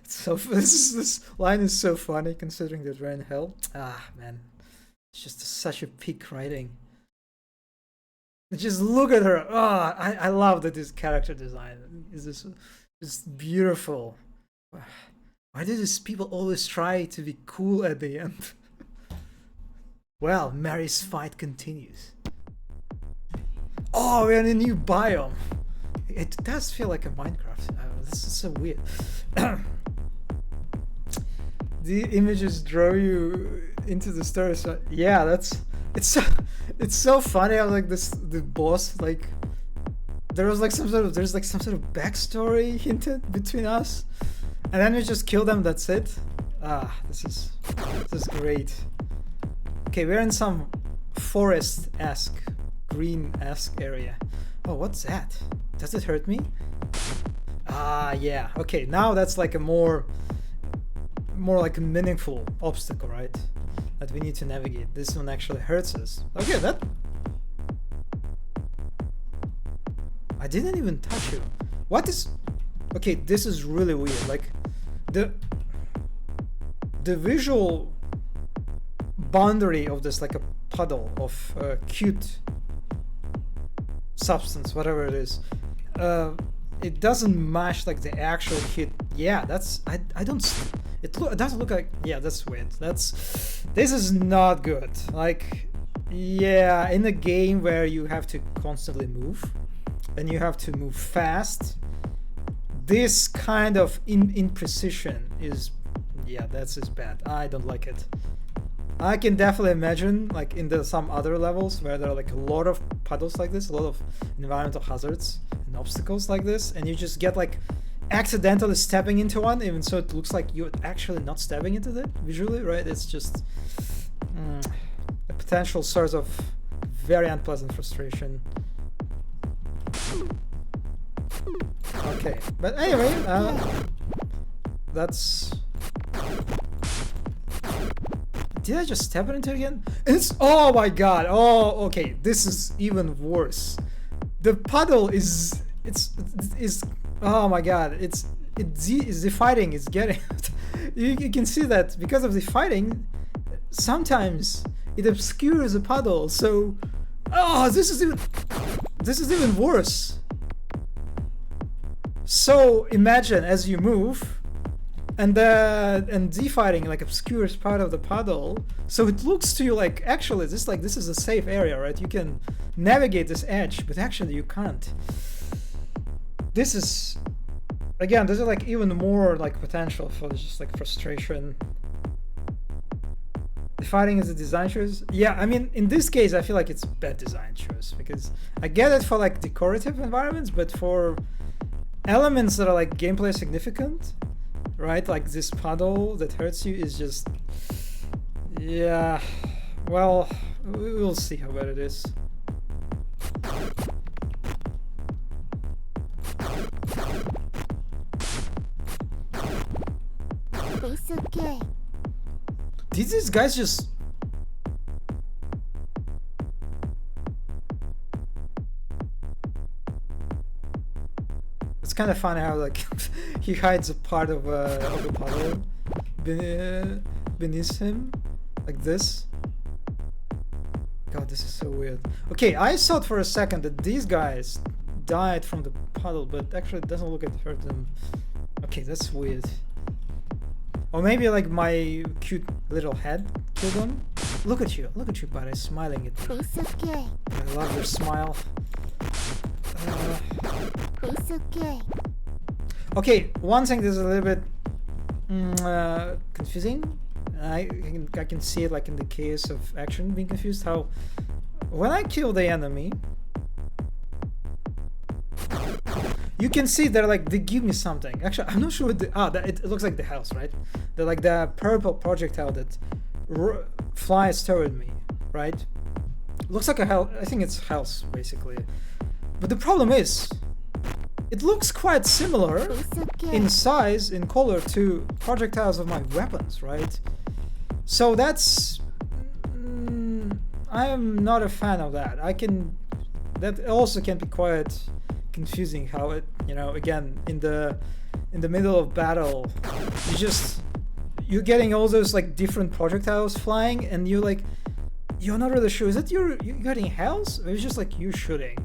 Speaker 1: So this line is so funny considering that we're in hell. Ah man, it's just such a peak writing. Just look at her. Ah, I love that this character design is just beautiful. Why do these people always try to be cool at the end? Well, Mary's fight continues. Oh, we're in a new biome. It does feel like a Minecraft. This is so weird. The images draw you into the story. So yeah, it's so funny how like the boss, like there's like some sort of backstory hinted between us, and then we just kill them. That's it. Ah, this is great. Okay, we're in some forest-esque, green-esque area. Oh, what's that? Does it hurt me? Ah, yeah. Okay, now that's like a more like a meaningful obstacle, right? That we need to navigate. This one actually hurts us. Okay, that... I didn't even touch you. What is... Okay, this is really weird. Like, the visual boundary of this, like a puddle of cute substance, whatever it is, it doesn't match like the actual hit. Yeah, that's... I don't... It doesn't look like... Yeah, that's weird. This is not good. Like, yeah, in a game where you have to constantly move and you have to move fast, this kind of imprecision is... Yeah, that's just bad. I don't like it. I can definitely imagine like in some other levels where there are like a lot of puddles like this, a lot of environmental hazards and obstacles like this, and you just get like accidentally stepping into one, even so it looks like you're actually not stepping into it visually, right? It's just a potential source of very unpleasant frustration. Okay, but anyway, that's... Did I just step into it again? It's... Oh my god! Oh, okay, this is even worse. The puddle is... It's... Oh my god, the fighting is getting... you can see that because of the fighting, sometimes it obscures the puddle, so... Oh, this is even worse. So imagine as you move, and the fighting like obscures part of the puddle, so it looks to you like actually this is a safe area, right? You can navigate this edge, but actually you can't. This is, again, there's like even more like potential for just like frustration. The fighting is a design choice. Yeah, I mean, in this case, I feel like it's bad design choice because I get it for like decorative environments, but for elements that are like gameplay significant, right? Like this puddle that hurts you is just, yeah. Well, we'll see how bad it is.
Speaker 2: It's okay.
Speaker 1: Did these guys just... It's kind of funny how like he hides a part of the puddle beneath him, like this. God, this is so weird. Okay, I thought for a second that these guys died from the puddle, but actually it doesn't look like it hurt them. Okay, that's weird. Or maybe like my cute little head killed them. Look at you, buddy, smiling at me.
Speaker 2: It's okay.
Speaker 1: I love your smile.
Speaker 2: It's okay.
Speaker 1: Okay, one thing that's a little bit confusing. I can see it like in the case of action being confused. How when I kill the enemy, you can see they're like they give me something. Actually, I'm not sure what it looks like the house, right? They're like the purple projectile that flies toward me, right? Looks like a house. I think it's house basically. But the problem is, it looks quite similar
Speaker 2: It's okay.
Speaker 1: in size, in color to projectiles of my weapons, right? So that's I am not a fan of that. That also can be quite confusing how it, again in the middle of battle, you're getting all those like different projectiles flying, and you're not really sure, is it you getting hells or it's just like you shooting?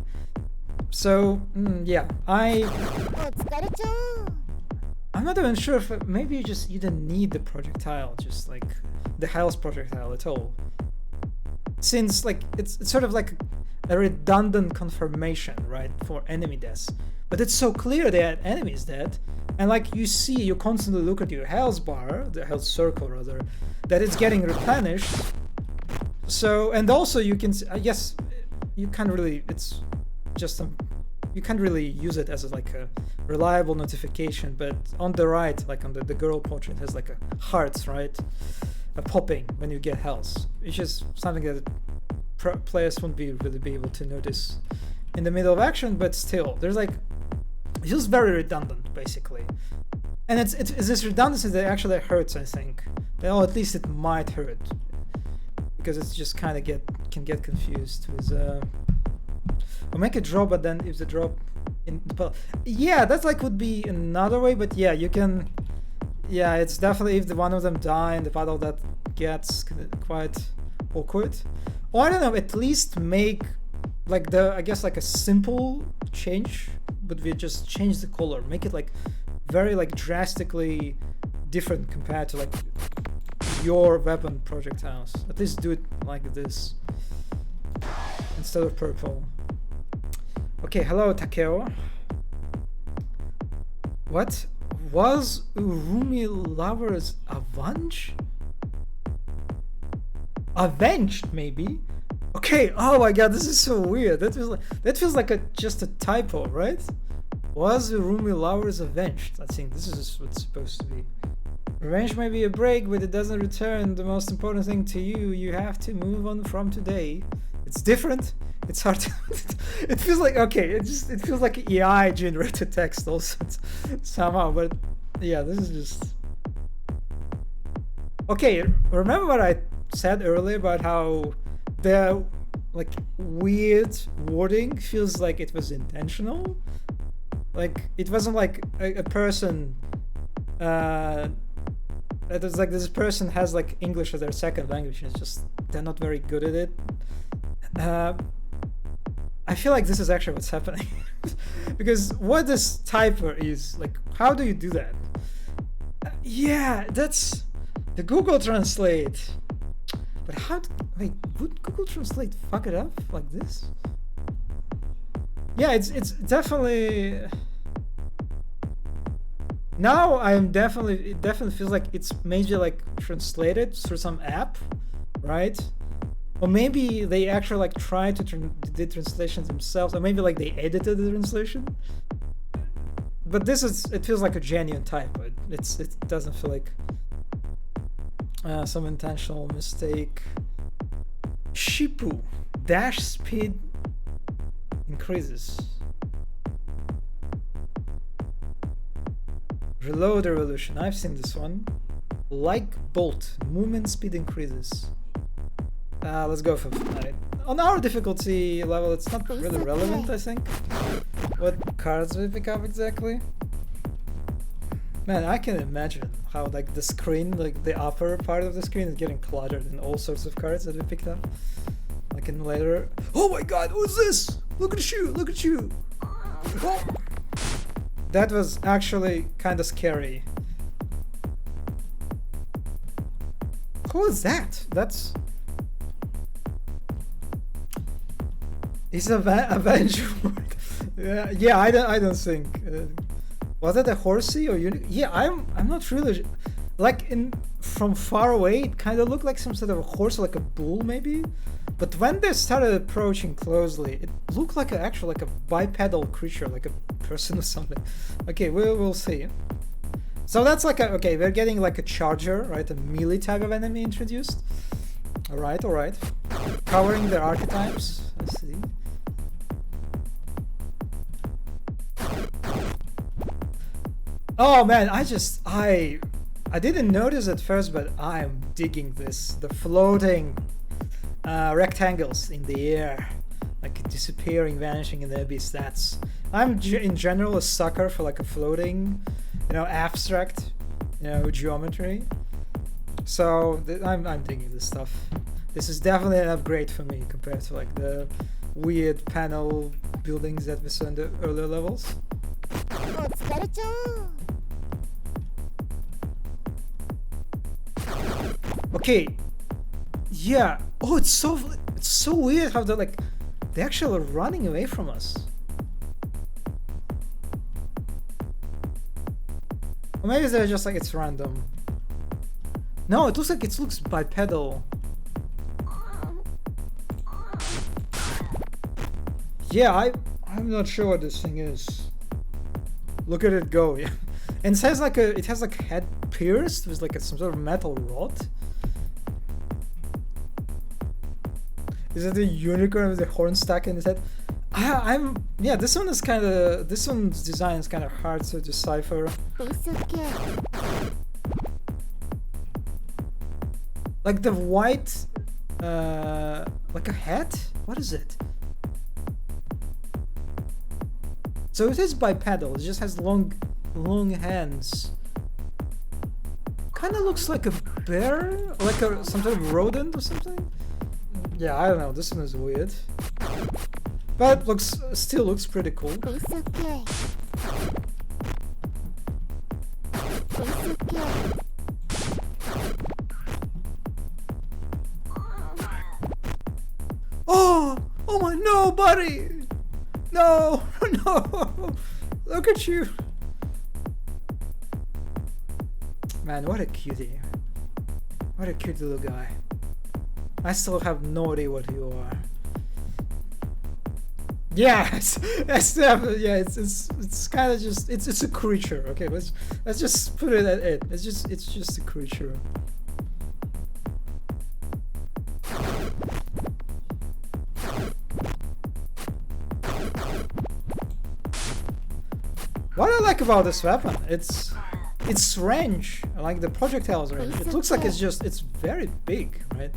Speaker 1: So yeah, I'm not even sure if maybe you didn't need the projectile, just like the Hell's projectile at all. Since like it's sort of like a redundant confirmation, right, for enemy deaths. But it's so clear that enemy is dead, and like you constantly look at your health bar, the health circle rather, that it's getting replenished. So, and also you can, I guess, you can't really, it's just you can't really use it as like a reliable notification, but on the right, like on the girl portrait, has like a hearts, right? A popping when you get health. It's just something that players won't really be able to notice in the middle of action, but still, there's like, it's just very redundant, basically. And it's this redundancy that actually hurts, I think. Well, at least it might hurt, because it's just kind of can get confused with or make a drop, but then if the drop in the yeah, that's like would be another way, but yeah, you can, yeah, it's definitely if one of them die in the battle, that gets quite awkward. Or I don't know, at least make like I guess like a simple change, but we just change the color, make it like very like drastically different compared to like your weapon projectiles. At least do it like this instead of purple. Okay, hello Takeo. What was Urumi Lover's avenge? Avenged, maybe? Okay, oh my god, this is so weird. That feels like just a typo, right? Was Urumi Lover's avenged? I think this is what's supposed to be. Revenge may be a break, but it doesn't return the most important thing to you. You have to move on from today. It's different. It's hard to it feels like, okay, it feels like AI generated text also somehow, but yeah, this is just okay. Remember what I said earlier about how the like weird wording feels like it was intentional? Like it wasn't like a person it was like this person has like English as their second language and it's just they're not very good at it. I feel like this is actually what's happening because what this typer is like, how do you do that? Yeah, that's the Google Translate. But wait, would Google Translate fuck it up like this? Yeah, it's definitely. Now it definitely feels like it's maybe like translated through some app, right? Or maybe they actually like tried to do translations themselves, or maybe like they edited the translation. But it feels like a genuine typo. It doesn't feel like some intentional mistake. Shippu dash speed increases. Reload evolution. I've seen this one. Like bolt, movement speed increases. Let's go for it. On our difficulty level, it's not really relevant, I think. What cards we pick up exactly? Man, I can imagine how like the screen, like the upper part of the screen is getting cluttered in all sorts of cards that we picked up. Like in later. Oh my god, what's this? Look at you, look at you. Oh. That was actually kind of scary. Who is that? That's... He's a Avenger. yeah, I don't think. Was that a horsey or unicorn? Yeah, I'm not really... Like from far away, it kind of looked like some sort of a horse, like a bull maybe. But when they started approaching closely, it looked like like a bipedal creature, like a person or something. Okay, we'll see. So that's like okay, we're getting like a charger, right? A melee type of enemy introduced. All right. Covering their archetypes. Let's see. Oh man, I didn't notice at first, but I'm digging this. The floating rectangles in the air, like disappearing, vanishing in the abyss. I'm in general a sucker for like a floating, abstract, geometry. So I'm digging this stuff. This is definitely an upgrade for me compared to like the weird panel buildings that we saw in the earlier levels. Okay, yeah. Oh, it's so weird how they're actually running away from us. Or maybe they're just like it's random. No, it looks bipedal. Yeah, I'm not sure what this thing is. Look at it go. Yeah, and it has like head pierced with like some sort of metal rod. Is it a unicorn with a horn stuck in his head? Yeah, this one's design is kind of hard to decipher. Like the white, like a hat? What is it? So it is bipedal, it just has long hands. Kind of looks like a bear, like some sort of rodent or something. Yeah, I don't know. This one is weird, but still looks pretty cool. Oh my, no, buddy, no, no! Look at you, man. What a cutie! What a cute little guy. I still have no idea what you are. Yeah, it's kind of just it's a creature. Okay, let's just put it at it. It's just a creature. What I like about this weapon, its range, like the projectile's range. It looks like it's very big, right?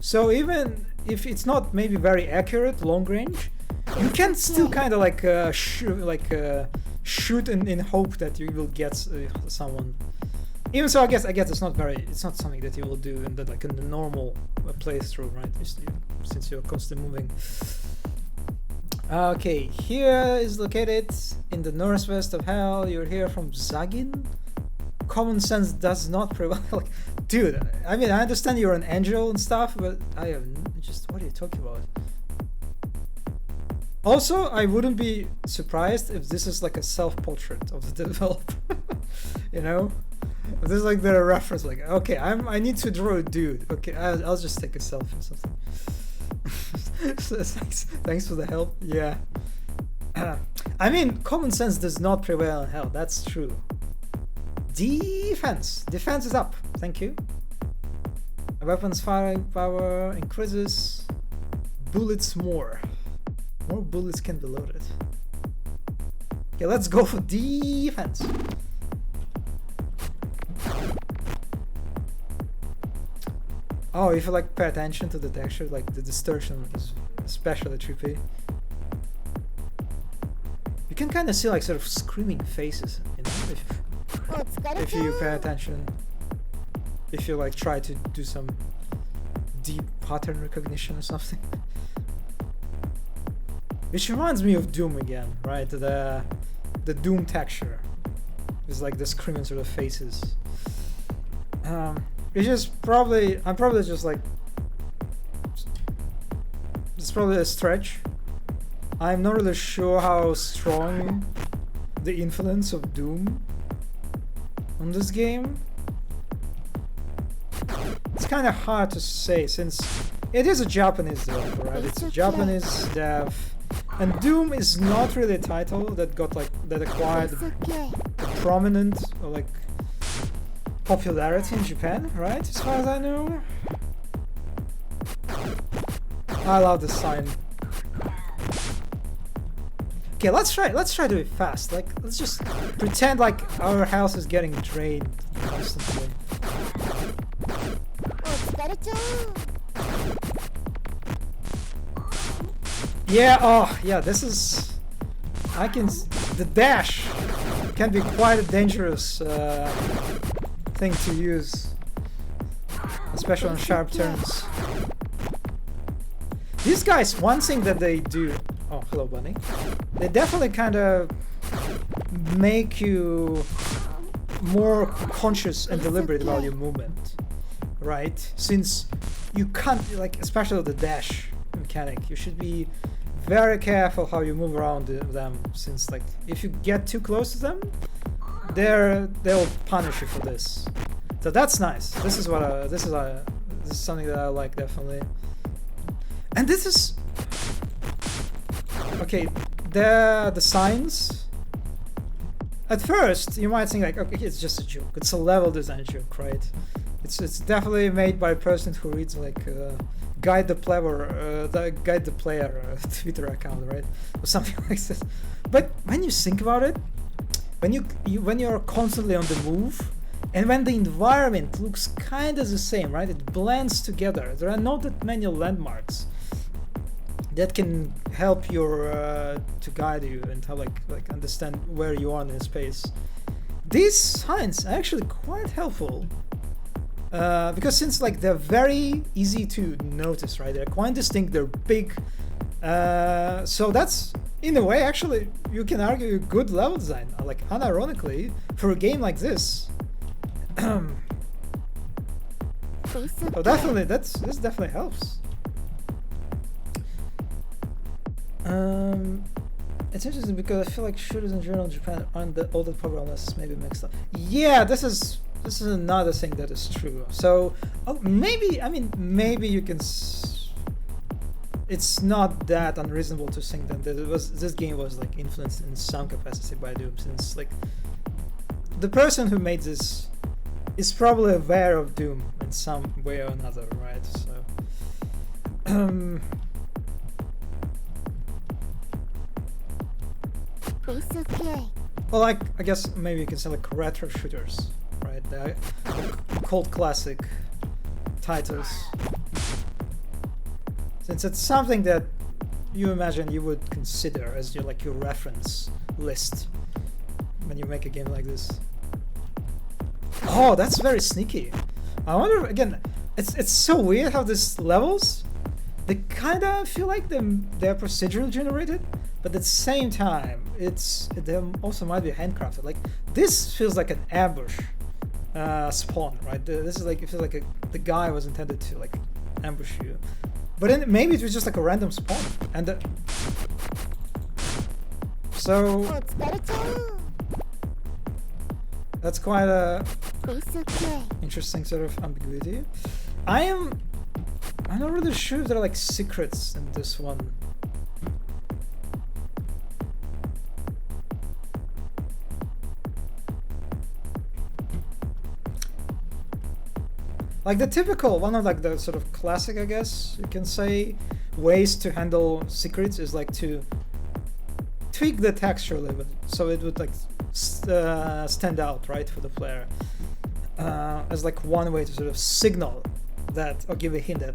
Speaker 1: So even if it's not maybe very accurate long range, you can still kind of like shoot in hope that you will get someone. Even so, I guess it's not something that you will do in the normal playthrough, right? Since you're constantly moving. Okay, here is located in the northwest of Hell. You're here from Zagin. Common sense does not prevail. Like, dude, I mean, I understand you're an angel and stuff, but I have what are you talking about? Also, I wouldn't be surprised if this is like a self-portrait of the developer. This is like their reference. Like, okay, I need to draw a dude. Okay, I'll just take a selfie or something. Thanks for the help. Yeah. I mean, common sense does not prevail in Hell. That's true. Defense is up. Thank you. Weapons firing power increases. Bullets more bullets can be loaded. Okay, let's go for defense. Oh, if you pay attention to the texture, the distortion is especially trippy. You can kind of see sort of screaming faces, if you pay attention, if you like try to do some deep pattern recognition or something. Which reminds me of Doom again, right? The Doom texture is like the screaming sort of faces. It's just probably, I'm probably just like, it's probably a stretch. I'm not really sure how strong the influence of Doom on this game. It's kind of hard to say since it is a Japanese developer, right? It's a Japanese dev, and Doom is not really a title that got like that acquired prominent or like popularity in Japan, right? As far as I know. I love the sign. Okay, let's try to be fast. Like, let's just pretend like our house is getting drained constantly. Yeah, oh, yeah, this is... the dash can be quite a dangerous thing to use. Especially on sharp turns. These guys, one thing that they do... Oh, hello, bunny. They definitely kind of make you more conscious and deliberate about your movement, right? Since you can't, like, especially the dash mechanic, you should be very careful how you move around them, since, like, if you get too close to them, they'll punish you for this. So that's nice. This is something that I like, definitely. And this is okay. The signs. At first, you might think like, okay, it's just a joke. It's a level design joke, right? It's definitely made by a person who reads like Guide the Player Twitter account, right, or something like this. But when you think about it, when you're constantly on the move, and when the environment looks kind of the same, right? It blends together. There are not that many landmarks that can help your to guide you and how like understand where you are in the space. These signs are actually quite helpful because since like they're very easy to notice, right? They're quite distinct. They're big, so that's in a way actually you can argue good level design. Like unironically for a game like this. So definitely this definitely helps. It's interesting because I feel like shooters in general in Japan aren't all that popular unless maybe mixed up. Yeah, this is another thing that is true. So maybe you can. It's not that unreasonable to think that this game was like influenced in some capacity by Doom, since like the person who made this is probably aware of Doom in some way or another, right? So. Well, like, I guess maybe you can say like retro shooters, right? The cult classic titles. Since it's something that you imagine you would consider as your reference list when you make a game like this. Oh, that's very sneaky. I wonder again. It's so weird how these levels, they kind of feel like they're procedurally generated, but at the same time, they also might be handcrafted. Like this feels like an ambush spawn, right? This is like it feels like the guy was intended to like ambush you, but then maybe it was just like a random spawn, and so that's quite a interesting sort of ambiguity. I'm not really sure if there are like secrets in this one. Like the typical one of like the sort of classic, I guess you can say, ways to handle secrets is like to tweak the texture a little bit so it would like stand out, right, for the player, as like one way to sort of signal that or give a hint that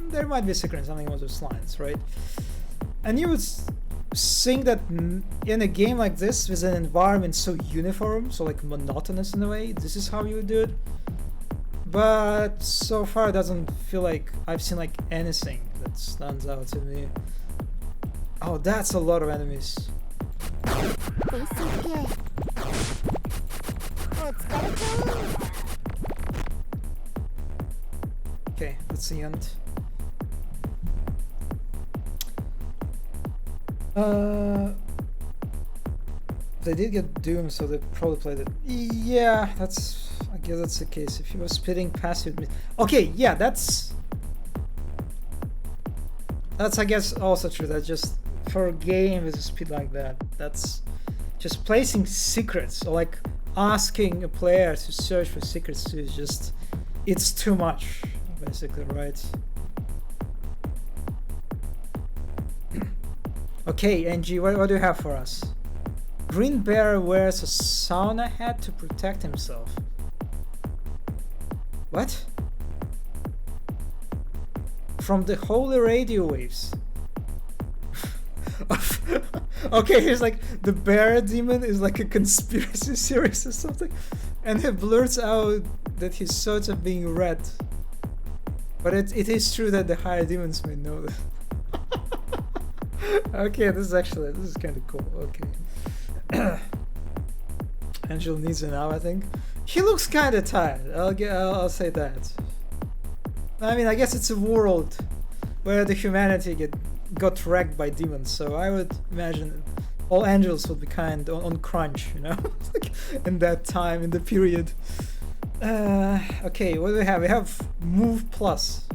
Speaker 1: there might be a secret in something with those lines, right? And you would seeing that in a game like this with an environment so uniform, so like monotonous in a way, this is how you would do it. But so far it doesn't feel like I've seen like anything that stands out to me. Oh, that's a lot of enemies. Okay, that's the end. They did get Doom, so they probably played it. Yeah, I guess that's the case. If you were spitting passive, okay, yeah, that's I guess also true. That just for a game with a speed like that, that's just placing secrets or like asking a player to search for secrets to is just it's too much, basically, right? Okay, NG, what do you have for us? Green Bear wears a sauna hat to protect himself. What? From the holy radio waves. Okay, here's like the bear demon is like a conspiracy series or something, and he blurts out that his thoughts are being read. But it is true that the higher demons may know that. Okay, this is kind of cool. Okay. Angel needs an hour, I think. He looks kind of tired. I'll say that. I mean, I guess it's a world where the humanity got wrecked by demons, so I would imagine all angels would be kind on crunch, you know, in that time, in the period. Okay, what do we have? We have move plus,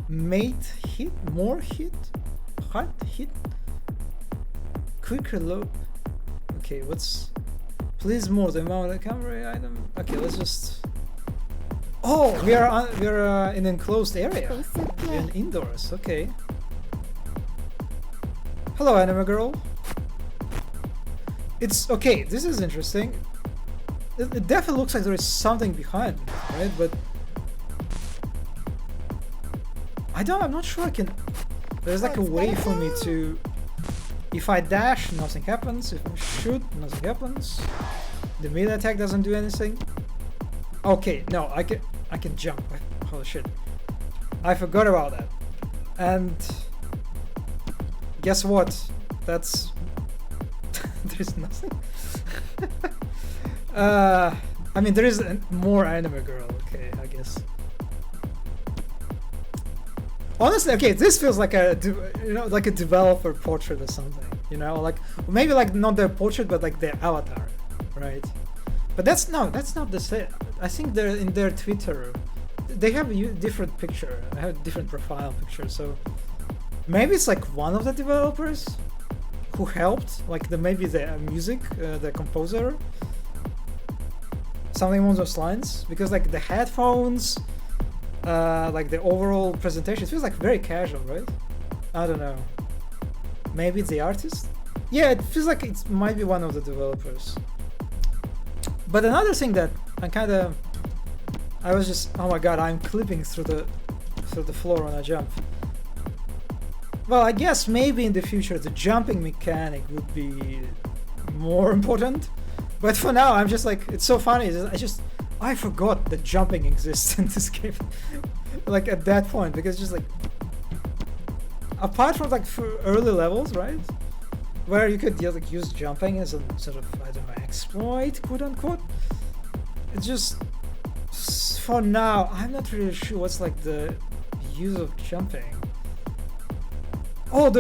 Speaker 1: mate hit, more hit, heart hit, quick reload. Okay, please more the amount of camera item. Okay, let's just. Oh, we are in an enclosed area. We're in indoors. Okay. Hello, anime girl. It's okay. This is interesting. It definitely looks like there is something behind it, right? But I'm not sure I can. There's like a way for me to. If I dash, nothing happens. If I shoot, nothing happens. The melee attack doesn't do anything. Okay, no, I can jump. Holy shit. I forgot about that. And guess what? That's there's nothing. I mean, there is more anime girl. Okay, I guess. Honestly, okay, this feels like a like a developer portrait or something. You know, like maybe like not their portrait, but like their avatar, right? But that's not the same. I think they're in their Twitter. They have a different picture. They have a different profile picture. So maybe it's like one of the developers who helped, like maybe the music, the composer, something along those lines. Because like the headphones, like the overall presentation, it feels like very casual, right? I don't know. Maybe it's the artist. Yeah, it feels like it might be one of the developers. But another thing that I was just, oh my god, I'm clipping through the floor when I jump. Well, I guess maybe in the future the jumping mechanic would be more important. But for now, I'm just like, it's so funny. I forgot that jumping exists in this game. Like at that point, because just like, apart from like for early levels, right? Where you could like use jumping as a sort of, I don't know, exploit, quote unquote. It's just, for now, I'm not really sure what's like the use of jumping. Oh,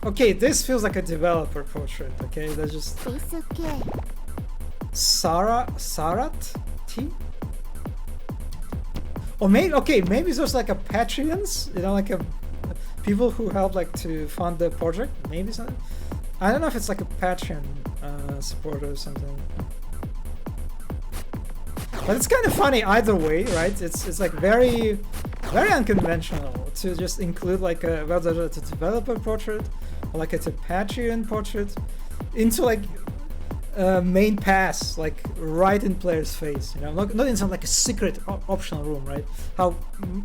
Speaker 1: okay, this feels like a developer portrait, okay? That's just... Sarat T? Or maybe, okay, maybe there's like a Patreons, you know, like people who help like to fund the project, maybe something. I don't know if it's like a Patreon supporter or something. But it's kind of funny either way, right? It's like very unconventional to just include like whether it's a developer portrait or like it's a Patreon portrait into like main pass, like right in player's face. You know, not in some like a secret optional room, right? How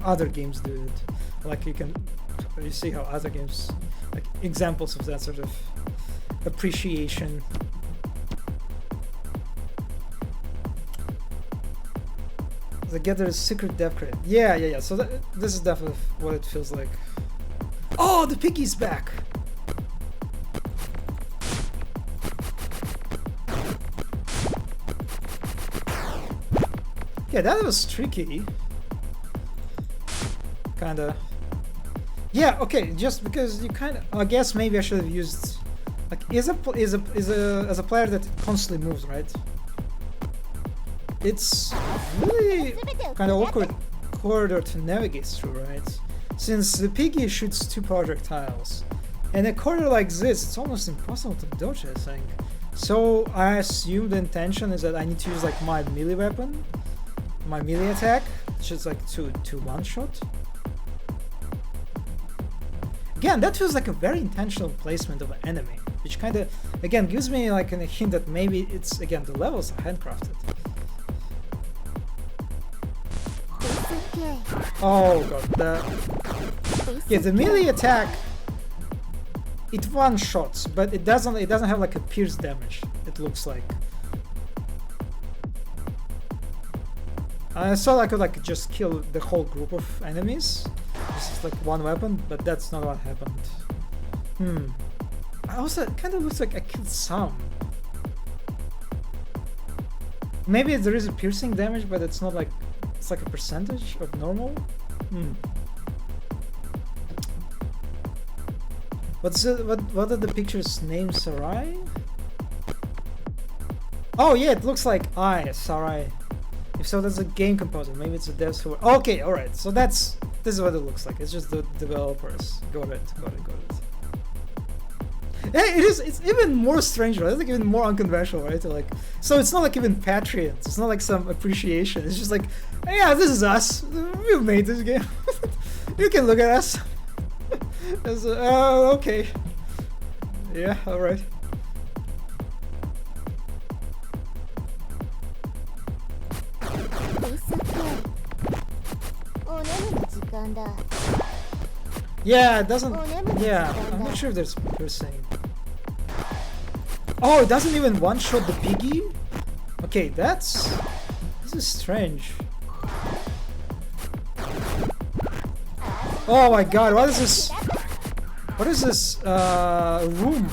Speaker 1: other games do it. Like you see how other games, like examples of that sort of appreciation. They get their secret dev crate. Yeah. So this is definitely what it feels like. Oh, the piggy's back. Yeah, that was tricky. Kinda. Yeah, okay, just because you kinda, I guess maybe I should have used, like, as a player that constantly moves, right? It's really kind of awkward corridor to navigate through, right? Since the piggy shoots 2 projectiles, and a corridor like this, it's almost impossible to dodge, I think. So I assume the intention is that I need to use like my melee weapon, my melee attack, which is like to one-shot. Again, that feels like a very intentional placement of an enemy, which kind of, again, gives me like a hint that maybe it's, again, the levels are handcrafted. Oh god, the melee attack, it one-shots, but it doesn't have like a pierce damage, it looks like. I thought I could like just kill the whole group of enemies. This is like one weapon, but that's not what happened. I also, it kind of looks like I killed some. Maybe there is a piercing damage, but it's not like, it's like a percentage of normal. What are the pictures named? Sarai? Oh yeah, it looks like Sarai. If so, that's a game composer. Maybe it's a dev who. Okay, all right. So this is what it looks like. It's just the developers. Got it. Hey, it's even more strange, right? It's like even more unconventional, right? Like, so it's not like even Patreons. It's not like some appreciation. It's just like, yeah, this is us. We've made this game. You can look at us. Okay. Yeah, all right. Yeah, it doesn't. Yeah, I'm not sure if there's piercing. Oh, it doesn't even one-shot the piggy? Okay, this is strange. Oh my god, what is this? What is this room?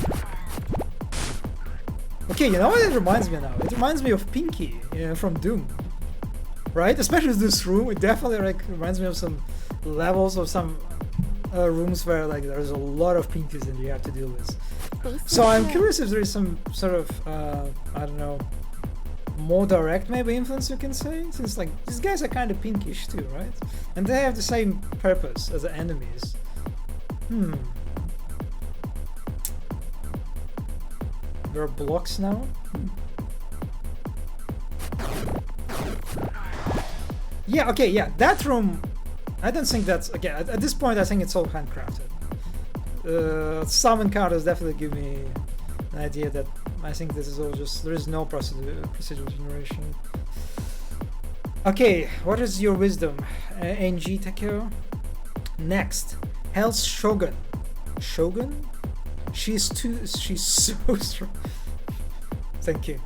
Speaker 1: Okay, you know what it reminds me now? It reminds me of Pinky from Doom. Right? Especially this room, it definitely like reminds me of some levels of some rooms where like there's a lot of pinkies and you have to deal with. So I'm curious if there is some sort of I don't know, more direct maybe influence you can say, since like these guys are kind of pinkish too, right? And they have the same purpose as the enemies. There are blocks now. Yeah, okay, yeah, that room, I don't think that's, again, at this point I think it's all handcrafted. Some encounters definitely give me an idea that I think this is all just, there is no procedural generation. Okay, what is your wisdom? NG Takeo? Next, Hell's Shogun. Shogun? She's so strong. Thank you.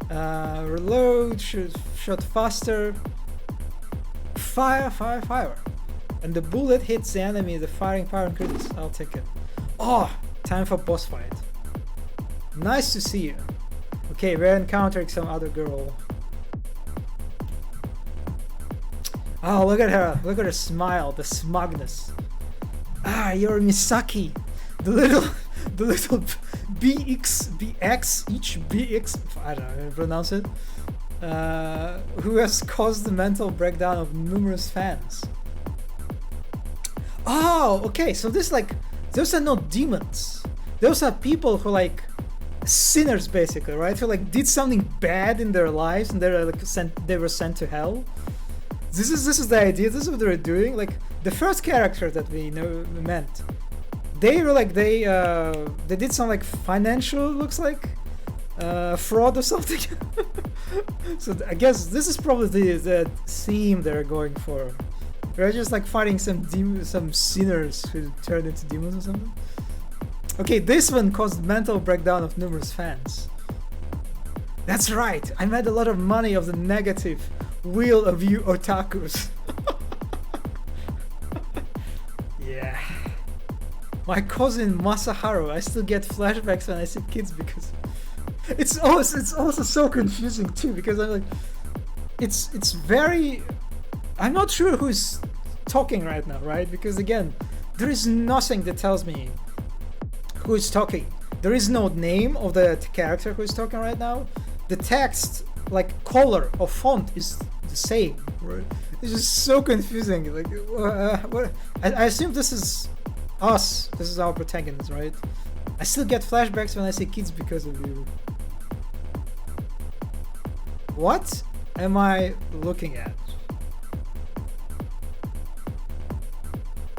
Speaker 1: Reload, shot faster. Fire. And the bullet hits the enemy, the firing power increases. I'll take it. Oh, time for boss fight. Nice to see you. Okay, we're encountering some other girl. Oh, look at her. Look at her smile, the smugness. Ah, you're Misaki. The little BX, I don't know how to pronounce it, who has caused the mental breakdown of numerous fans. Oh, okay, so this like, those are not demons. Those are people who like, sinners basically, right? Who like did something bad in their lives and they were sent to hell. This is the idea, this is what they're doing. Like, the first character that we met, they were like they did some like financial, looks like fraud or something. So I guess this is probably the theme they're going for. They're just like fighting some sinners who turned into demons or something. Okay, this one caused mental breakdown of numerous fans. That's right, I made a lot of money of the negative will of you otakus. Yeah. My cousin Masaharu, I still get flashbacks when I see kids because it's also so confusing too, because I'm like it's very, I'm not sure who's talking right now, right? Because again, there is nothing that tells me who is talking. There is no name of the character who is talking right now. The text, like color or font, is the same. Right? It's just so confusing. Like, what? I assume this is us. This is our protagonist, right? I still get flashbacks when I see kids because of you. What am I looking at?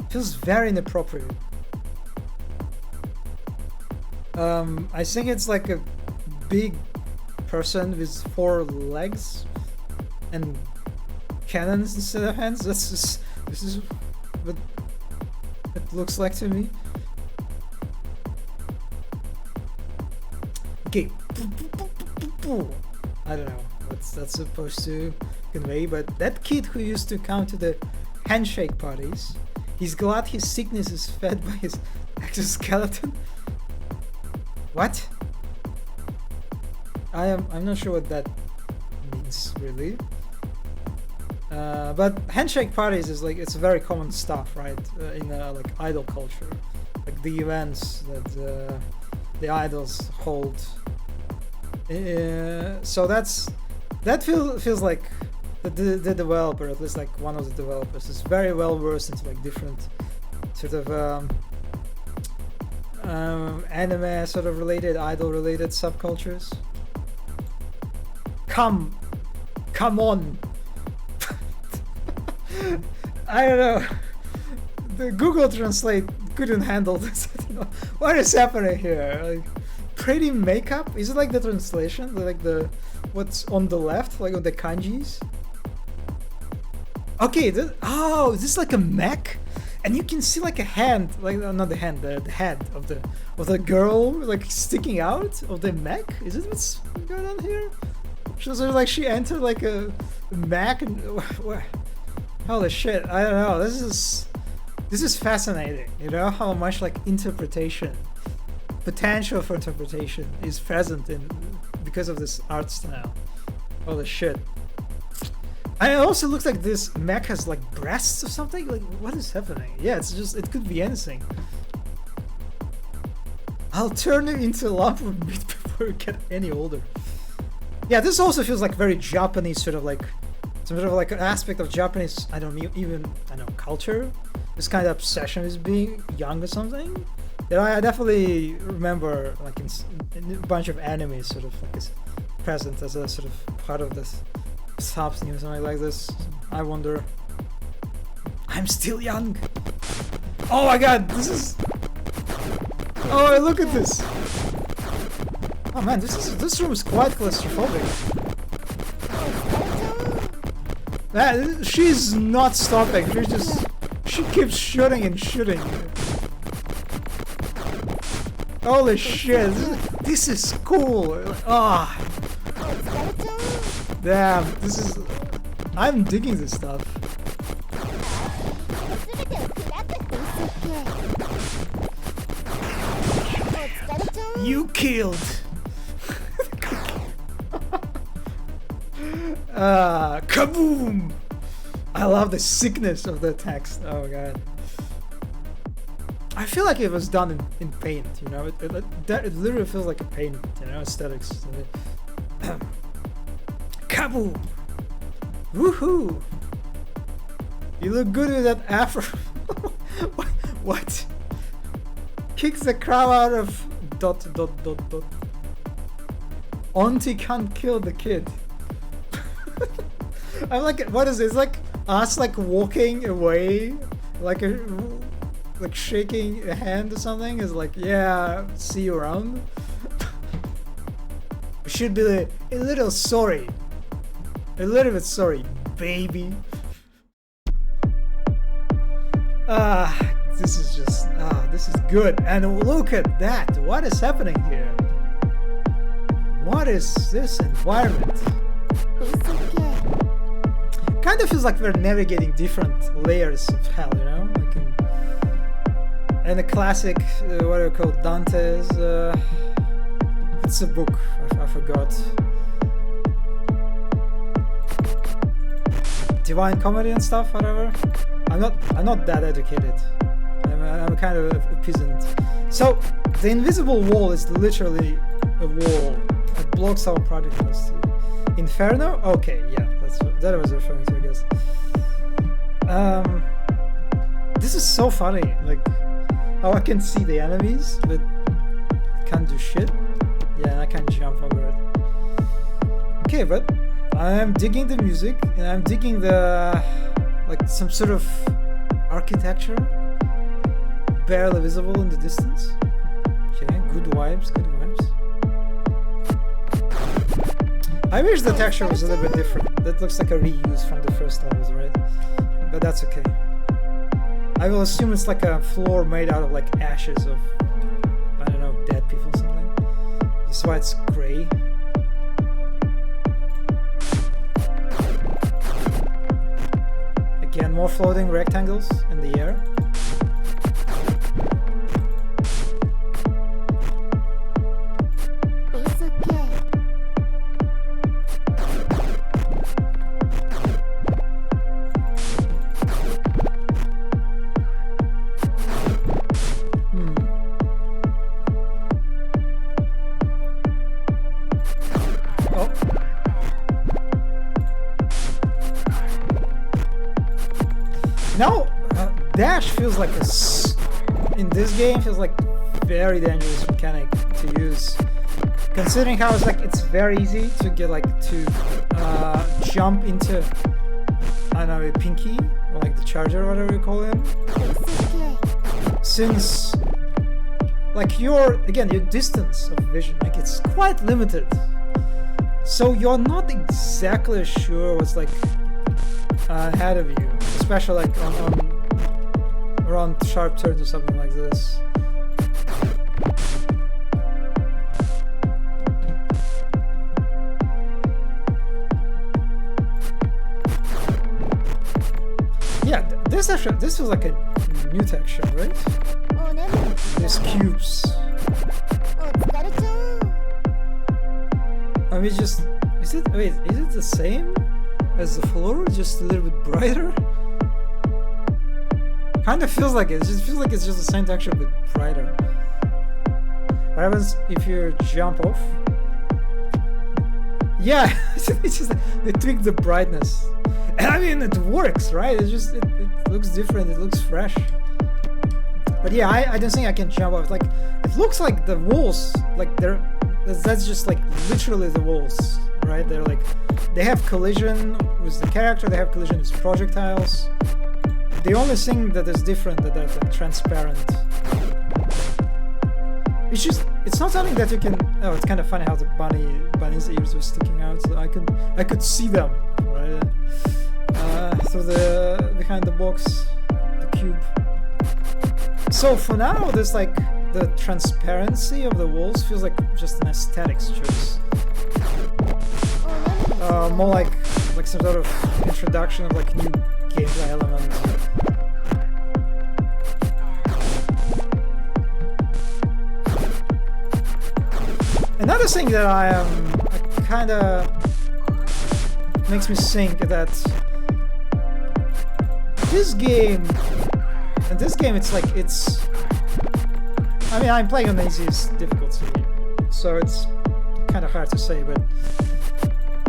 Speaker 1: Feels very inappropriate. I think it's like a big person with 4 legs and cannons instead of hands. This is what it looks like to me. Okay, I don't know what that's supposed to convey, but that kid who used to come to the handshake parties, he's glad his sickness is fed by his exoskeleton. What? I'm not sure what that means really. But handshake parties is like, it's very common stuff, right? In like idol culture, like the events that the idols hold. So that feels like the developer, at least like one of the developers, is very well versed into like different sort of anime sort of related, idol related subcultures. Come on. I don't know. The Google Translate couldn't handle this. I don't know. What is happening here? Like, pretty makeup? Is it like the translation? Like the what's on the left, like on the kanjis? Okay, this is like a mech, and you can see like a hand, like not the hand, the head of the girl like sticking out of the mech. Is it what's going on here? She sort of like she entered like a mech and holy shit! I don't know. This is fascinating. You know how much like potential for interpretation is present in because of this art style. Holy shit! And it also looks like this mech has like breasts or something. Like, what is happening? Yeah, it could be anything. I'll turn you into a lump of meat before you get any older. Yeah, this also feels like very Japanese, sort of like some sort of like an aspect of Japanese, I don't know, culture. This kind of obsession with being young or something. That I definitely remember, like in a bunch of animes, sort of like is present as a sort of part of this subtheme or something like this. I wonder. I'm still young. Oh my god, this is. Oh, look at this. Oh man, this room is quite claustrophobic. She's not stopping. She keeps shooting and shooting. Holy shit! This is cool. Ah. Damn, I'm digging this stuff. You killed. Kaboom! I love the sickness of the text. Oh god. I feel like it was done in paint, you know. It literally feels like a paint, you know, aesthetics. Kaboom! Woohoo! You look good with that afro. What? Kicks the crowd out of ... Auntie can't kill the kid. I'm like, what is this? It's like us like walking away, like like shaking a hand or something is like, yeah, see you around. We should be a little sorry. A little bit sorry, baby. This is just, this is good. And look at that. What is happening here? What is this environment?
Speaker 2: It's okay.
Speaker 1: Kind of feels like we're navigating different layers of hell, you know? Like and the classic, what do you call Dante's? It's a book. I forgot. Divine Comedy and stuff, whatever. I'm not that educated. I'm kind of a peasant. So the invisible wall is literally a wall that blocks our projectiles too. Inferno? Okay, yeah, that I was referring to, I guess. This is so funny, like how I can see the enemies but can't do shit. Yeah, and I can't jump over it. Okay, but I'm digging the music and I'm digging the like some sort of architecture barely visible in the distance. Okay, good vibes, good vibes. I wish the texture was a little bit different. That looks like a reuse from the first levels, right? But that's okay. I will assume it's like a floor made out of like ashes of, I don't know, dead people or something. That's why it's gray. Again, more floating rectangles in the air.
Speaker 2: It's okay.
Speaker 1: Oh. Now, dash feels like in this game feels like very dangerous mechanic to use, considering how it's very easy to get to jump into, I don't know, a pinky or like the charger or whatever you call him.
Speaker 2: It's okay.
Speaker 1: Since like your distance of vision, like it's quite limited, so you're not exactly sure what's like ahead of you, especially like on around sharp turns or something like this. Yeah, this was like a new texture, right? These cubes. I mean, is it the same as the floor, just a little bit brighter? Kind of feels like it. It just feels like it's just the same texture but brighter. What happens if you jump off? Yeah, it's just they tweak the brightness, and I mean it works, right? It looks different. It looks fresh. But yeah, I don't think I can jump off. Like it looks like the walls, like that's just like literally the walls, right? They have collision with the character. They have collision with projectiles. The only thing that is different that they're like transparent. It's not something that you can. Oh, it's kind of funny how the bunny's ears were sticking out. So I could see them, right? Through behind the box, the cube. So for now, there's like the transparency of the walls feels like just an aesthetics choice. More like some sort of introduction of like new gameplay element. Another thing that kind of makes me think that this game, it's I mean, I'm playing on the easiest difficulty, so it's kind of hard to say, but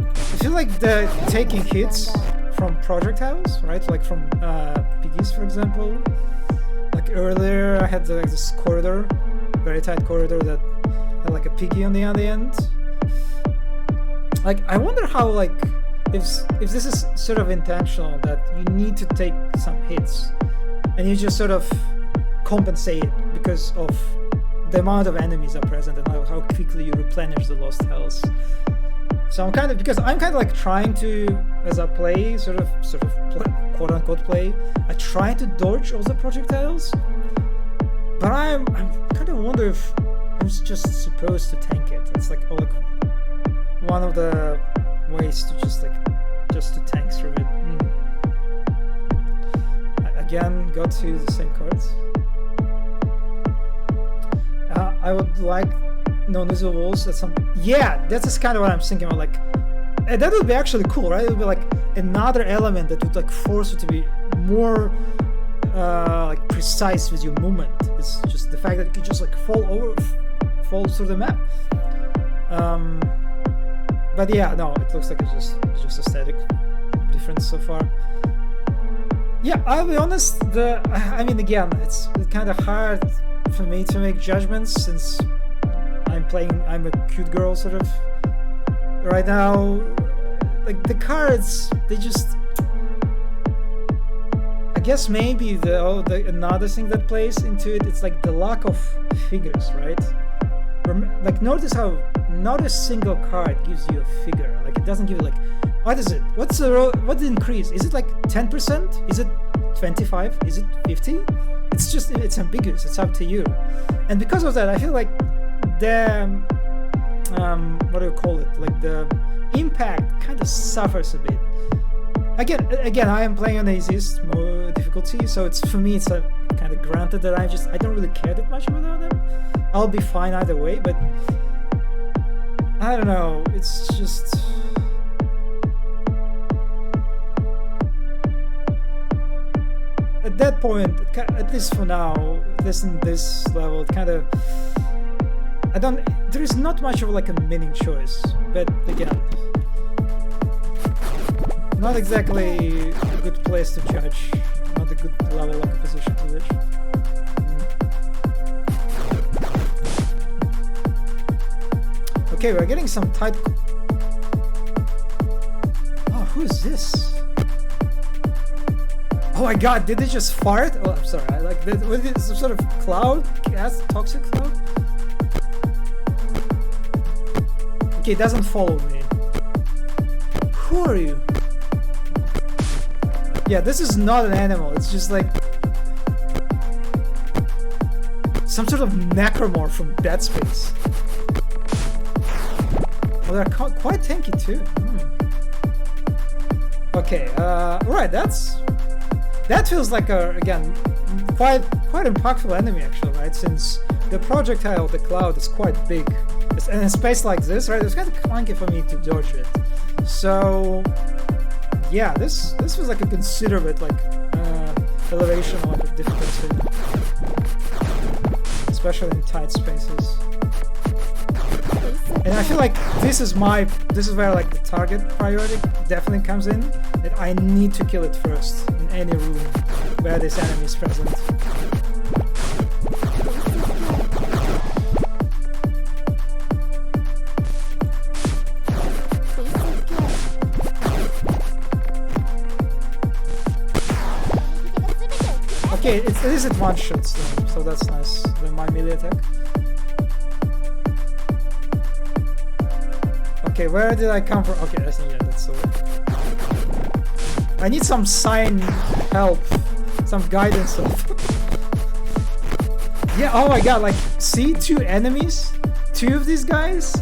Speaker 1: I feel like the taking hits from projectiles, right? Like from piggies, for example. Like earlier, I had this corridor, very tight corridor that had like a piggy on the end. Like, I wonder how if this is sort of intentional, that you need to take some hits, and you just sort of compensate because of the amount of enemies are present and how quickly you replenish the lost health. So I'm kind of like trying to, as I play, sort of quote unquote play, I try to dodge all the projectiles, but I'm kind of wonder if I'm just supposed to tank it. It's like one of the ways to just to tank through it. Again, got to the same cards. I would like non-visible walls at some. Yeah, that's kind of what I'm thinking about. Like, that would be actually cool, right? It would be like another element that would like force you to be more like precise with your movement. It's just the fact that you can just like fall through the map. But yeah, no, it looks like it's just aesthetic difference so far. Yeah, I'll be honest. I mean, again, it's kind of hard for me to make judgments since I'm a cute girl sort of right now. Like the cards, they just. I guess maybe another thing that plays into it. It's like the lack of figures, right? Like notice how not a single card gives you a figure. Like it doesn't give you like. What is it? What's the increase? Is it like 10%? Is it 25? Is it 50? It's ambiguous. It's up to you. And because of that, I feel like the what do you call it? Like the impact kind of suffers a bit. Again, I am playing on the easiest difficulty, so for me it's kind of granted that I don't really care that much about them. I'll be fine either way, but I don't know. It's just. At that point, at least for now, at least in this level, it kind of. There is not much of like a winning choice, but again, not exactly a good place to judge, not a good level, like a position to reach. Okay, we're getting some tight. Oh, who is this? Oh my god, did they just fart? Oh, I'm sorry. I like that. Was it some sort of cloud? Gas, toxic cloud? Okay, it doesn't follow me. Who are you? Yeah, this is not an animal. It's just like some sort of necromorph from Dead Space. Oh, they're quite tanky too. Okay, right. That feels like again quite impactful enemy actually, right? Since the projectile, the cloud, is quite big, and in space like this, right? It's kind of clunky for me to dodge it. So yeah, this was like a considerate like elevation of difficulty, especially in tight spaces. And I feel like this is where like the target priority definitely comes in. That I need to kill it first in any room where this enemy is present. Okay, it is at one shot still, so that's nice. My melee attack. Okay, where did I come from? Okay, I think yeah, that's the way. I need some sign help, some guidance help. Yeah, oh my god, like, see, two enemies? Two of these guys?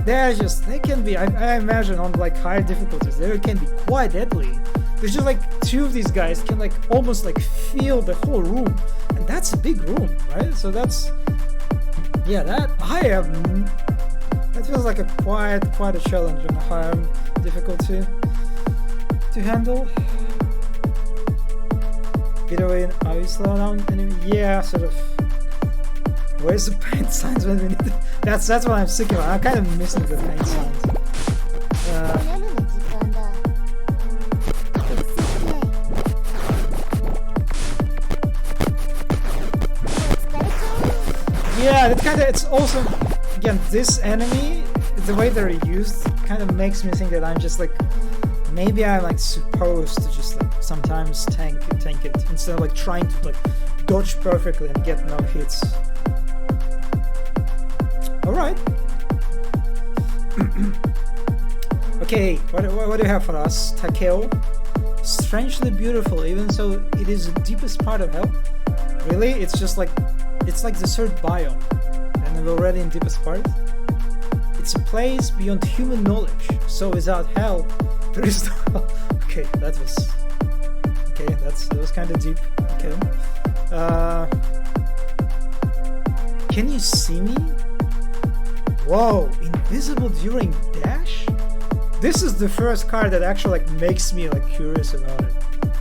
Speaker 1: They can be, I imagine on like higher difficulties, they can be quite deadly. There's just like two of these guys can like almost like fill the whole room. And that's a big room, right? So that's, yeah, that feels like a quite a challenge on a higher difficulty to handle. Either way, are we slow down enemy? Yeah, sort of. Where's the paint signs when we need it? That's what I'm thinking about. I'm kind of missing the paint signs. Yeah, it's also, again, this enemy, the way they're used kind of makes me think that I'm just like, maybe I'm like supposed to just like sometimes tank it instead of like trying to like dodge perfectly and get no hits. All right. Okay, what do you have for us, Takeo? Strangely beautiful, even so it is the deepest part of hell. Really? It's just like it's like the third biome, and we're already in deepest part. It's a place beyond human knowledge. So without hell, there is no hell. Okay, that was kind of deep. Okay. Can you see me? Whoa, invisible during dash? This is the first card that actually like makes me like curious about it.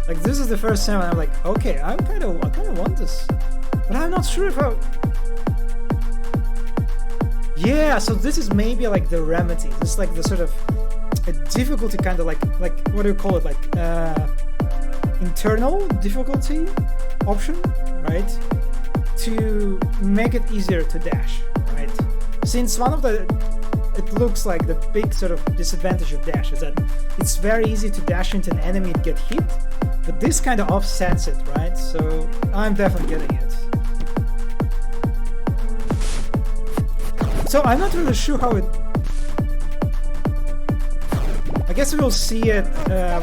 Speaker 1: Like this is the first time I'm like, okay, I kind of want this, but I'm not sure if I. Yeah, so this is maybe like the remedy. This is like the sort of a difficulty kind of like what do you call it? Like internal difficulty option, right? To make it easier to dash, right? Since one of the it looks like the big sort of disadvantage of dash is that it's very easy to dash into an enemy and get hit, but this kind of offsets it, right? So I'm definitely getting it. So I'm not really sure how it. I guess we'll see it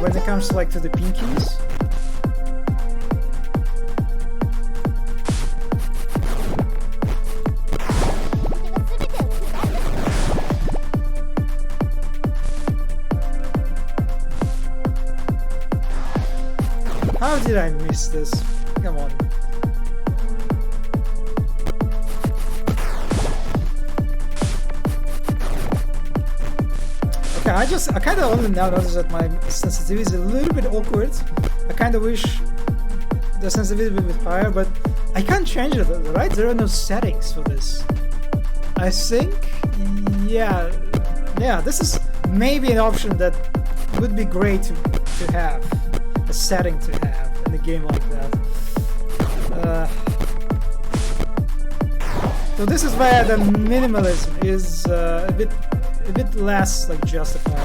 Speaker 1: when it comes to like to the pinkies. How did I miss this? Come on. Okay, I kind of only now notice that my sensitivity is a little bit awkward. I kind of wish the sensitivity would be a bit higher, but I can't change it, right? There are no settings for this. I think, yeah, this is maybe an option that would be great to have. A setting to have in a game like that. So this is where the minimalism is a bit less like justified.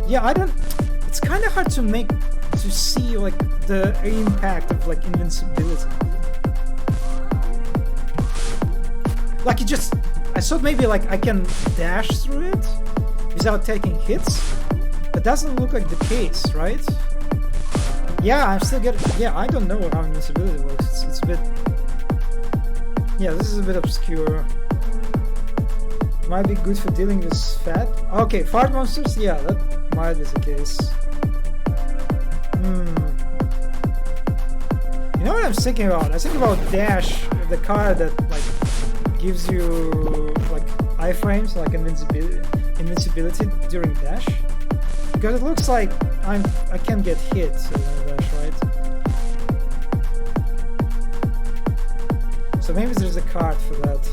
Speaker 1: Yeah, it's kind of hard to see like the impact of like invincibility. Like I thought maybe like I can dash through it without taking hits, but doesn't look like the case, right? Yeah, I'm still getting. Yeah, I don't know how invincibility works. It's a bit. Yeah, this is a bit obscure. Might be good for dealing with fat. Okay, fart monsters. Yeah, that might be the case. You know what I'm thinking about? I think about Dash, the card that like gives you like iframes, like invincibility during dash, because it looks like I can get hit dash, right? So maybe there's a card for that.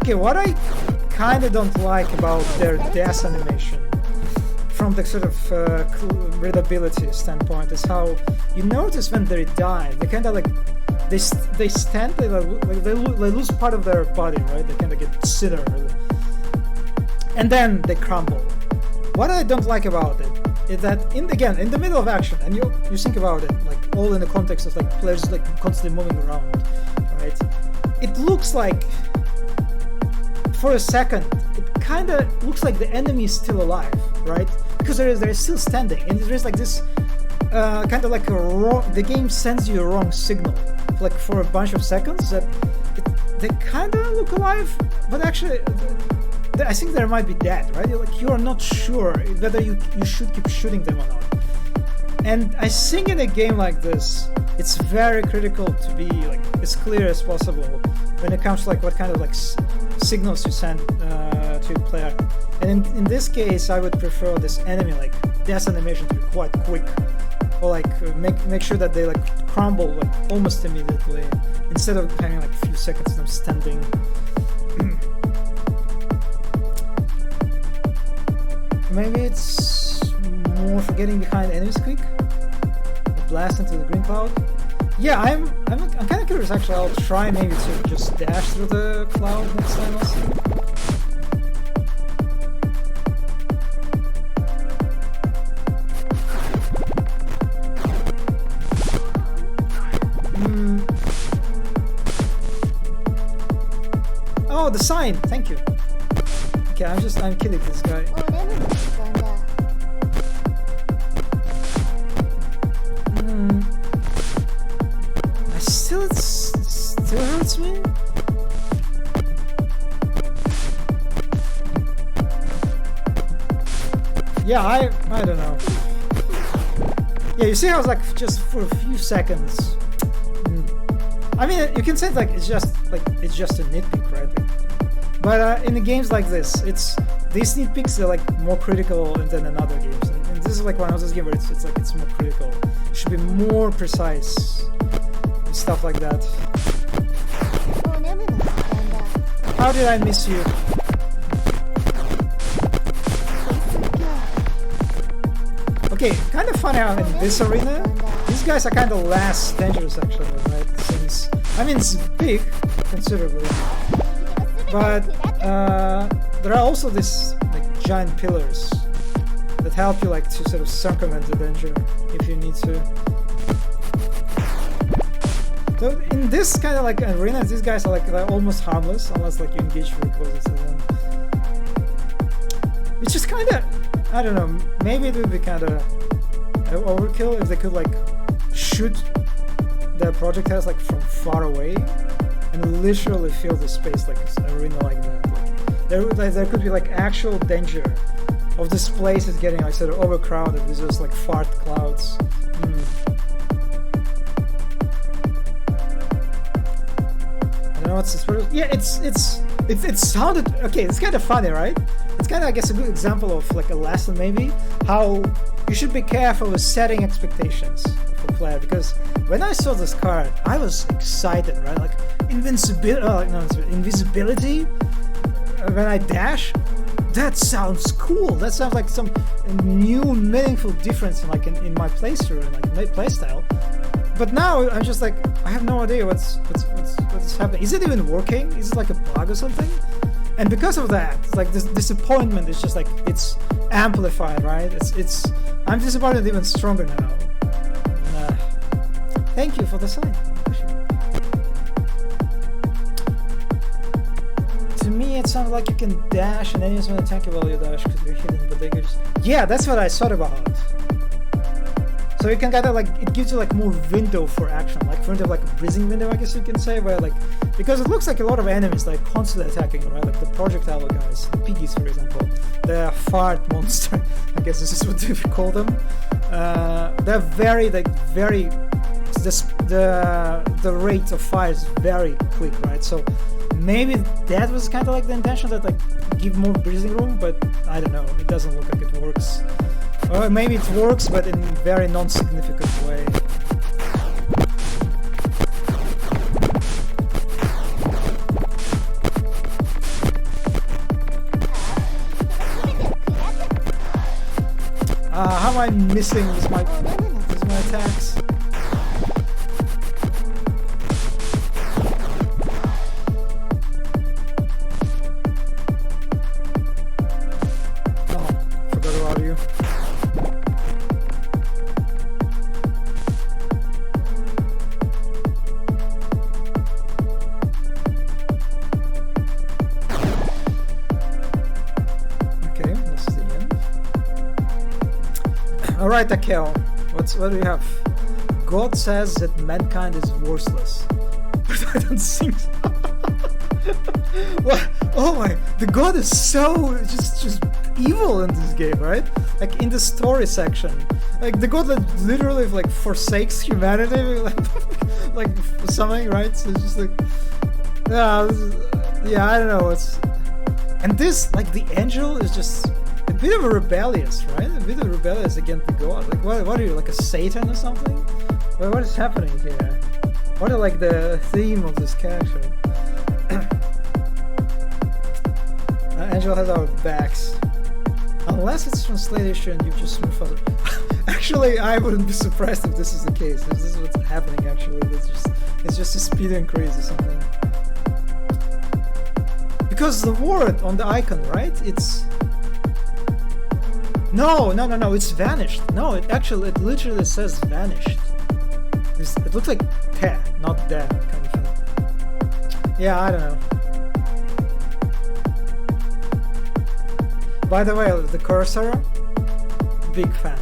Speaker 1: Okay, what I kind of don't like about their dash animation from the sort of readability standpoint is how you notice when they die, they kind of like they stand, they lose part of their body, right? They kind of get thinner, and then they crumble. What I don't like about it is that in the middle of action, and you think about it like all in the context of like players like constantly moving around, right? It looks like for a second it kind of looks like the enemy is still alive, right? Because they're still standing, and there is like this kind of like the game sends you a wrong signal, like for a bunch of seconds that they kind of look alive, but actually I think they might be dead, right? Like you are not sure whether you should keep shooting them or not. And I think in a game like this, it's very critical to be like as clear as possible when it comes to like what kind of like signals you send to the player. And in this case, I would prefer this enemy like death animation to be quite quick, or like make sure that they like crumble like almost immediately, instead of having like a few seconds of them standing. Maybe it's more for getting behind enemies quick, blast into the green cloud. Yeah, I'm kind of curious actually. I'll try maybe to just dash through the cloud next time. I'll see. Oh, the sign! Thank you. Okay, I'm kidding this guy.
Speaker 2: 俺もなんだ
Speaker 1: It still hurts me? Yeah, I don't know. Yeah, you see how it's like just for a few seconds. I mean, you can say like it's just a nitpick, right? But in the games like this, these nitpicks are like more critical than in other games. And this is like one of those games where it's more critical. It should be more precise. Stuff like that.
Speaker 2: もう眠るの時間だ
Speaker 1: How did I miss you?
Speaker 2: です今
Speaker 1: Okay, kind of funny how in this arena, these guys are kind of less dangerous actually, right? Since, I mean, it's big, considerably.
Speaker 2: 日
Speaker 1: But there are also these like giant pillars that help you like to sort of circumvent the danger if you need to. So in this kind of like arena, these guys are like they're almost harmless unless like you engage very close to them. It's just kind of, I don't know, maybe it would be kind of overkill if they could like shoot their projectiles like from far away and literally fill the space like an arena like that. Like, there could be like actual danger of this place is getting like sort of overcrowded with those like fart clouds. I don't know what's this word. Yeah, it sounded okay. It's kind of funny, right? It's kind of, I guess, a good example of like a lesson maybe how you should be careful with setting expectations for player, because when I saw this card, I was excited, right? Like invisibility when I dash. That sounds cool. That sounds like some new meaningful difference in like in my playthrough and like my playstyle. But now I'm just like I have no idea what's happening. Is it even working? Is it like a bug or something? And because of that, it's like this disappointment is just like it's amplified, right? I'm disappointed even stronger now. Thank you for the sign. To me, it sounds like you can dash and enemies when attack you while you dash because you're hidden, but they could just... Yeah, that's what I thought about. So you can kind of like, it gives you like more window for action, like kind of like a breathing window, I guess you can say, where like, because it looks like a lot of enemies like constantly attacking, right? Like the projectile guys, the piggies for example, the fart monster, I guess this is what you call them. They're very, the rate of fire is very quick, right? So maybe that was kind of like the intention, that like give more breathing room, but I don't know, it doesn't look like it works. Or maybe it works, but in a very non-significant way. How am I missing with my attacks? Oh, forgot about you. Alright, Akel, what do we have? God says that mankind is worthless. But I don't think so. What? Oh my, the God is so just evil in this game, right? Like in the story section. Like the God that literally like forsakes humanity, like something, right? So it's just like, yeah, I don't know. And this, like the angel is just a bit of a rebellious, right? A bit of rebellious against the God. Like, what are you, like a Satan or something? What is happening here? What are like the theme of this character? Angel has our backs. unless it's translation, you just move further. Actually, I wouldn't be surprised if this is the case. If this is what's happening, actually, it's just a speed increase or something. Because the word on the icon, right? It's no, it's vanished. No, it literally says vanished. It looks like te, not da kind of thing. Yeah, I don't know. By the way, the cursor, big fan.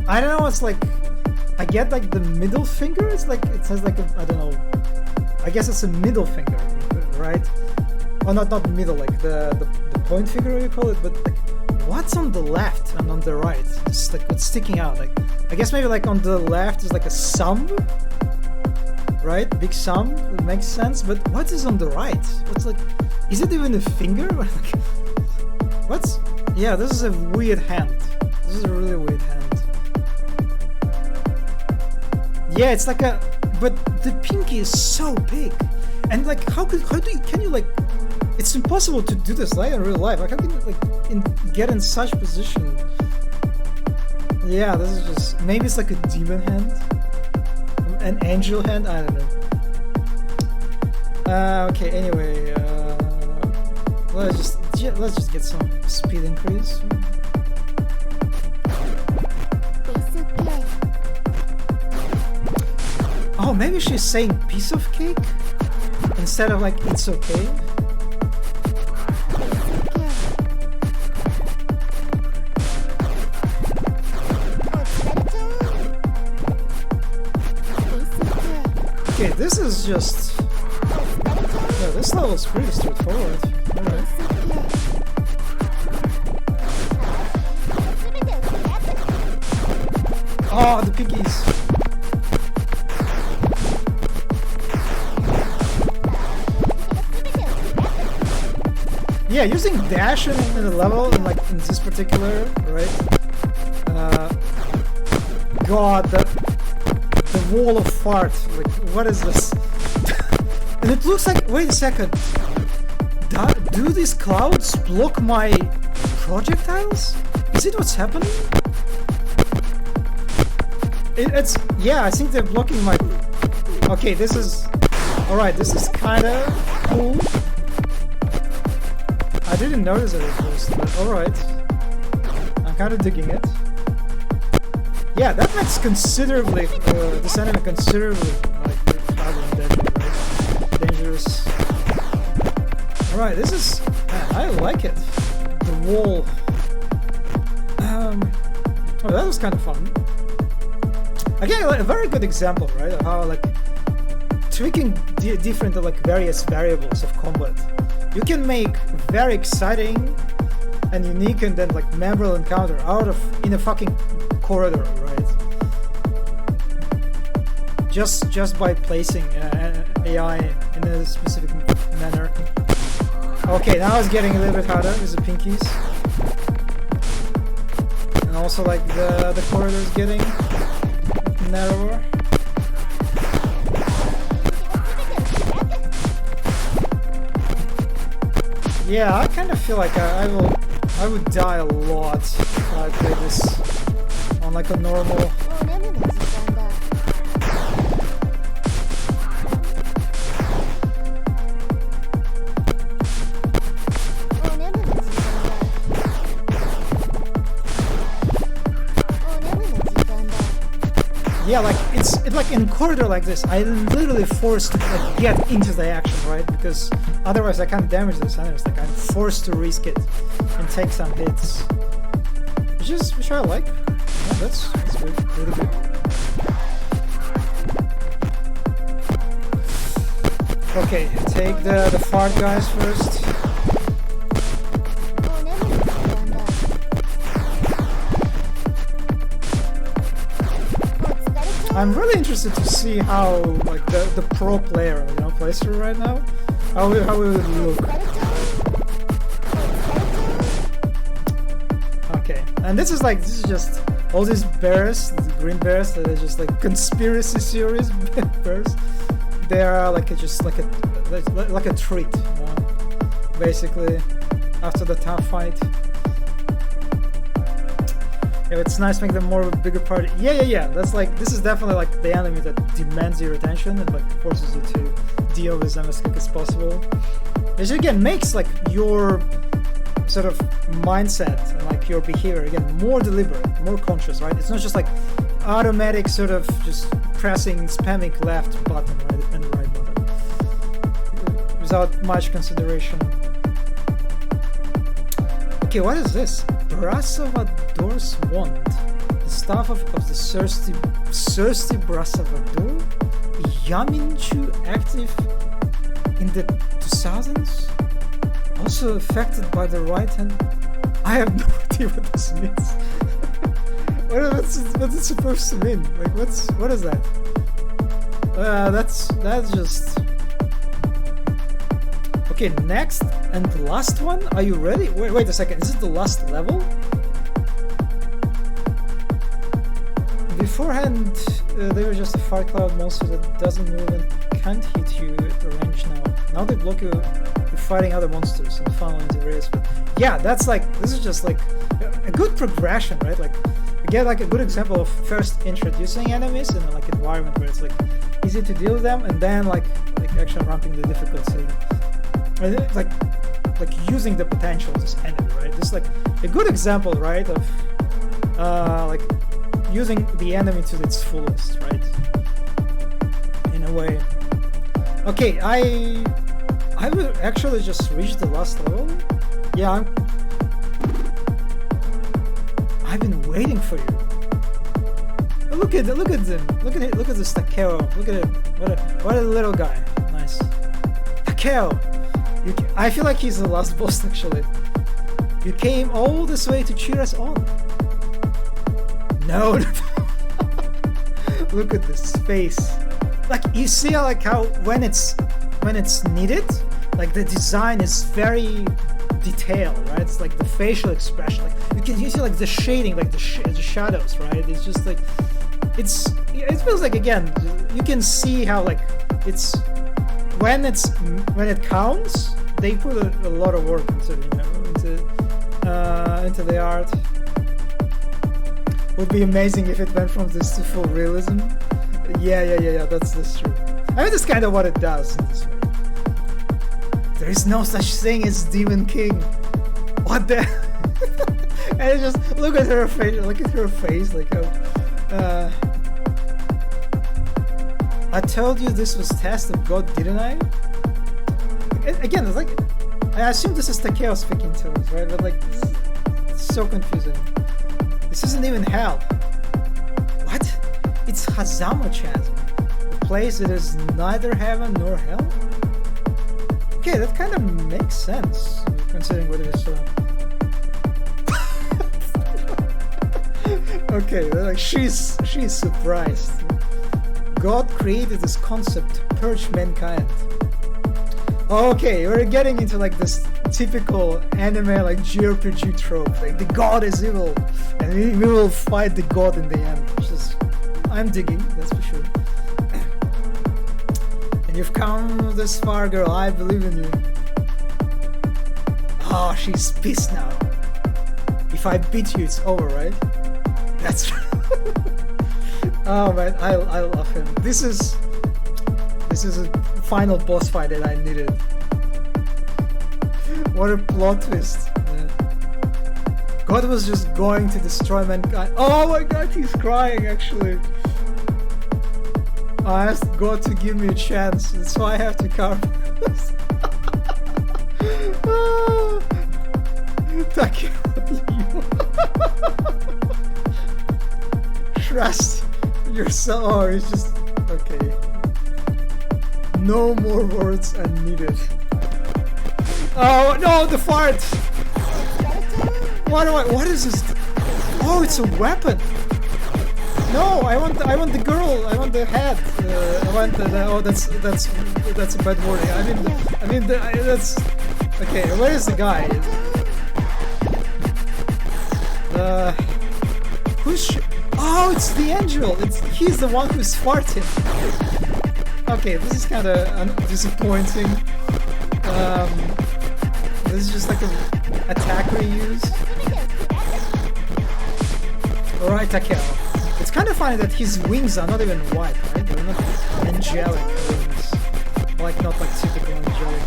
Speaker 1: I don't know, it's like, I get like the middle finger, it's like, it says like, I don't know, I guess it's a middle finger, right? Oh, not middle, like the point finger you call it, but like, what's on the left and on the right? It's like, what's sticking out? Like, I guess maybe like on the left is like a thumb, right? Big thumb, it makes sense, but what is on the right? What's like, is it even a finger? What's, yeah, this is a weird hand. This is a really weird hand. Yeah, it's like a, but the pinky is so big. And like, can you like, it's impossible to do this like in real life. Like, how can you like get in such position? Yeah, this is just, maybe it's like a demon hand, an angel hand. I don't know. Okay. Anyway, let's just get some speed increase. Oh, maybe she's saying piece of cake instead of like it's okay. Okay, this is just, yeah, this level is pretty straightforward. Alright. Oh, the piggies. Yeah, using dash in the level, like in this particular, right? God, the wall of fart. Like, what is this? And it looks like, wait a second. Do these clouds block my projectiles? Is it what's happening? It's, yeah, I think they're blocking my... Okay, this is... Alright, this is kinda cool. I didn't notice it at first, but alright. I'm kinda digging it. Yeah, that makes considerably, this enemy considerably, like, right? Dangerous. Alright, this is, man, I like it. The wall. Oh, that was kind of fun. Again, like, a very good example, right? Of how, like, tweaking different, like, various variables of combat. You can make very exciting and unique and then like memorable encounter out of in a fucking corridor, right? Just by placing AI in a specific manner. Okay, now it's getting a little bit harder with the pinkies, and also like the corridor is getting narrower. Yeah, I kind of feel like I would die a lot if I play this on like a normal. Yeah, like it's like in corridor like this, I'm literally forced to like get into the action, right? Because otherwise I can't damage this enemies. Like I'm forced to risk it and take some hits, which I like. Yeah, that's good, really good. Okay, take the fart guys first. I'm really interested to see how like the pro player, you know, plays through right now. How will it look? Okay, and this is just all these bears, these green bears that are just like conspiracy theories bears. They are like just like a treat, you know? Basically, after the tough fight. Yeah, it's nice to make them more of a bigger part. Yeah. That's like, this is definitely like the enemy that demands your attention and like forces you to deal with them as quick as possible. Which again makes like your sort of mindset and like your behavior again more deliberate, more conscious, right? It's not just like automatic sort of just pressing, spamming left button, right, and right button without much consideration. Okay, what is this? Brasavador's wand. The staff of the thirsty Brasavador? Yaminchu active in the 2000s? Also affected by the right hand. I have no idea what this means. What's it supposed to mean? Like what is that? That's just okay. Next and last one. Are you ready? Wait a second. Is it the last level? Beforehand, they were just a fire cloud monster that doesn't move and can't hit you at the range now. Now they block you. You're fighting other monsters and finally into the race. But yeah, that's like, this is just like a good progression, right? Like again, like a good example of first introducing enemies in like environment where it's like easy to deal with them, and then like actually ramping the difficulty. Like using the potential of this enemy, right? This is like a good example, right, of like using the enemy to its fullest, right? In a way. Okay, I will actually just reach the last level. Yeah, I've been waiting for you. Look at them. Look at this Takeo. Look at him. What a little guy. Nice. Takeo. I feel like he's the last boss actually. You came all this way to cheer us on. No. Look at this face. Like you see like how when it's needed, like the design is very detailed, right? It's like the facial expression, like you see like the shading, like the shadows, right? It's just like it feels like again you can see how like it's when it counts, they put a lot of work into into the art. Would be amazing if it went from this to full realism. Yeah, that's true. I mean, that's kind of what it does in this way. There is no such thing as Demon King. What the? And just look at her face. Like, I told you this was test of God, didn't I? Again, it's like I assume this is Takeo speaking to us, right? But like, it's so confusing. This isn't even hell. What? It's Hazama Chasm, a place that is neither heaven nor hell? Okay, that kind of makes sense, considering what it is. Okay, like she's surprised. God created this concept to purge mankind. Okay, we're getting into like this typical anime like JRPG trope, like the god is evil and we will fight the god in the end, which is I'm digging, that's for sure. And you've come this far, girl, I believe in you. Oh, she's pissed now. If I beat you, it's over, right? That's right. Oh man, I love him. This is a final boss fight that I needed. What a plot twist. Man. God was just going to destroy mankind. Oh my god, he's crying actually. I asked God to give me a chance, that's why I have to carve. Thank you. Trust yourself. Oh, it's just okay. No more words are needed. Oh no, the fart! What is this? Oh, it's a weapon. No, I want the girl. I want the head. I want the oh, that's a bad wording. I mean, that's okay. Where is the guy? Oh, it's the angel. He's the one who's farting. Okay, this is kind of disappointing. This is just like an attack reuse. Alright, Takeo. It's kind of funny that his wings are not even white, right? They're not angelic wings. Like, not like typical angelic.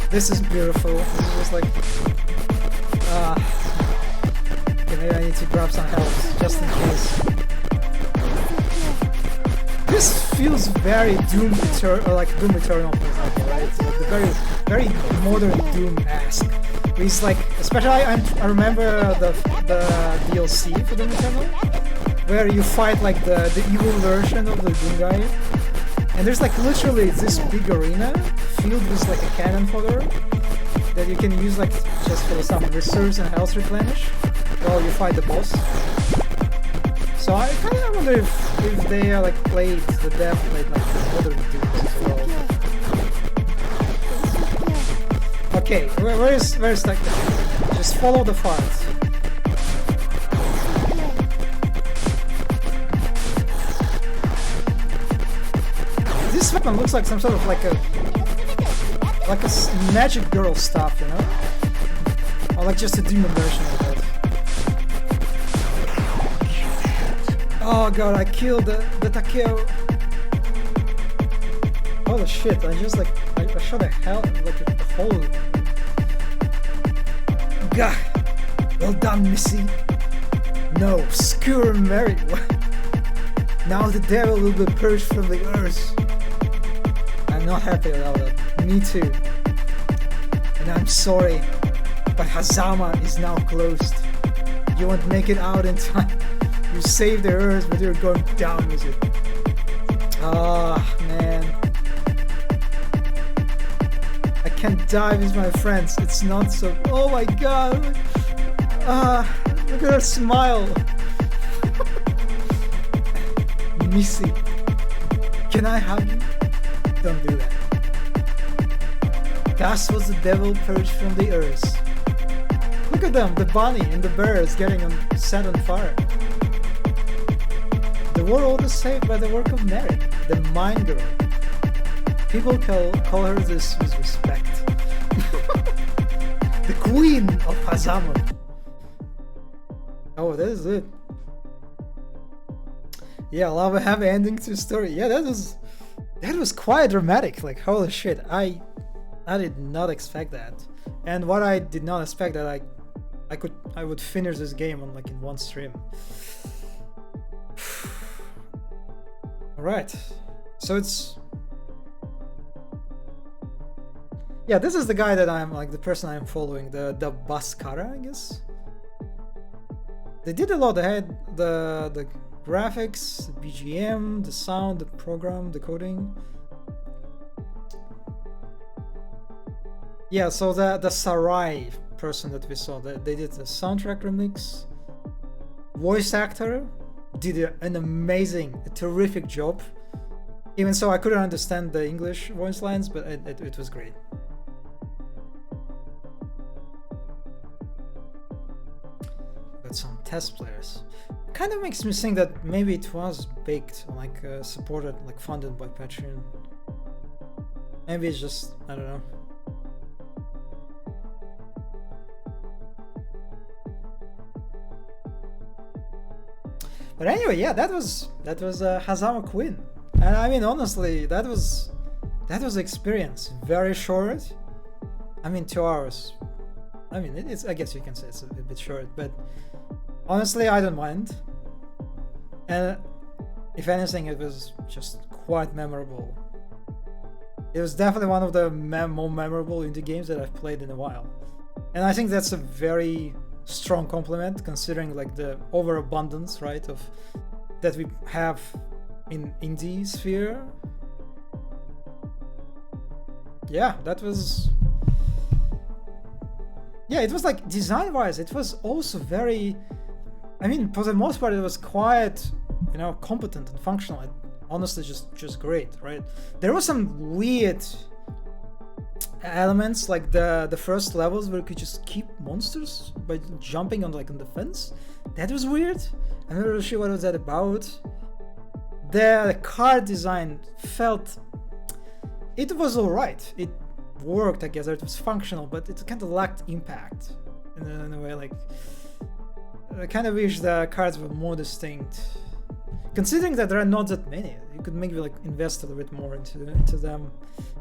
Speaker 1: This is beautiful. This is just like... okay, maybe I need to grab some help, just in case. This feels very Doom Eternal, like Doom Eternal, for example, right? So like the very modern Doom-esque. He's like, especially I remember the DLC for Doom Eternal, where you fight like the evil version of the Doom guy, and there's like literally this big arena filled with like a cannon fodder that you can use like just for some reserves and health replenish while you fight the boss. So I kind of wonder if they like played the dev played like the modern Dooms as well. Okay, where's like just follow the farts. This weapon looks like some sort of like a magic girl stuff, you know? Or like just a demon version of that. Oh god, I killed the Takeo. Holy shit, I just like I shot a hell like a hole. Gah! Well done, Missy. No, skewer Mary. Now the devil will be purged from the earth. I'm not happy about that. Me too. And I'm sorry, but Hazama is now closed. You won't make it out in time. You saved the earth, but you're going down with it. Ah, man. I can't die with my friends. It's not so... Oh my god. Look at her smile. Missy. Can I hug you? Don't do that. Thus was the devil purged from the earth. Look at them, the bunny and the bear is getting set on fire. The world is saved by the work of Mary, the Mind Girl. People call her this with respect. The Queen of Hazama. Oh, that is it. Yeah, love a happy ending to the story. Yeah, that was quite dramatic. Like, holy shit, I did not expect that. And what I did not expect that I would finish this game on like in one stream. Alright, so it's... Yeah, this is the guy that I'm, like, the person I'm following, the Baskara, I guess? They did a lot, they had the graphics, the BGM, the sound, the program, the coding. Yeah, so the Sarai person that we saw, they did the soundtrack remix. Voice actor did an amazing, a terrific job. Even so, I couldn't understand the English voice lines, but it was great. Got some test players. Kind of makes me think that maybe it was baked, like supported, like funded by Patreon. Maybe it's just, I don't know. But anyway, yeah, that was Hazama Queen, and I mean honestly, that was experience. Very short. I mean 2 hours. I mean it's I guess you can say it's a bit short, but honestly I don't mind. And if anything, it was just quite memorable. It was definitely one of the more memorable indie games that I've played in a while, and I think that's a very strong compliment considering like the overabundance, right, of that we have in indie sphere. Yeah, that was... Yeah, it was like design wise, it was also very... I mean, for the most part, it was quite, you know, competent and functional. And honestly, just great, right? There were some weird elements, like the first levels where you could just keep monsters by jumping on like on the fence. That was weird. I'm not really sure what was that about. The card design felt... It was alright. It worked, I guess, it was functional, but it kind of lacked impact in a way, like... I kind of wish the cards were more distinct. Considering that there are not that many, you could maybe like invest a little bit more into them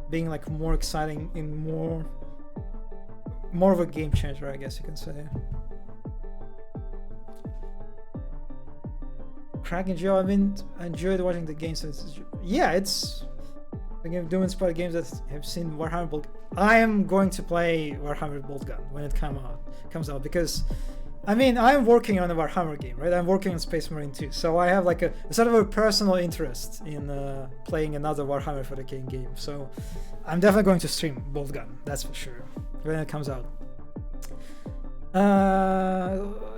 Speaker 1: being like more exciting in more of a game changer, I guess you can say. Cracking Joe, I mean, I enjoyed watching the games. Yeah, it's like doing inspired games that have seen Warhammer Bolt. I am going to play Warhammer Boltgun when it comes out because I mean, I'm working on a Warhammer game, right? I'm working on Space Marine 2, so I have like a sort of a personal interest in playing another Warhammer 40k game. So I'm definitely going to stream Boltgun, that's for sure, when it comes out.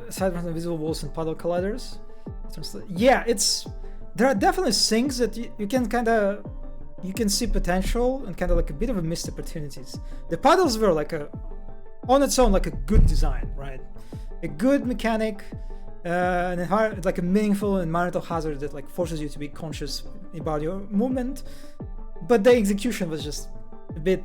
Speaker 1: Aside from the Invisible Walls and Puddle Colliders, yeah, there are definitely things that you can see potential and kind of like a bit of a missed opportunities. The puddles were like on its own like a good design, right? A good mechanic, like a meaningful environmental hazard that like forces you to be conscious about your movement, but the execution was just a bit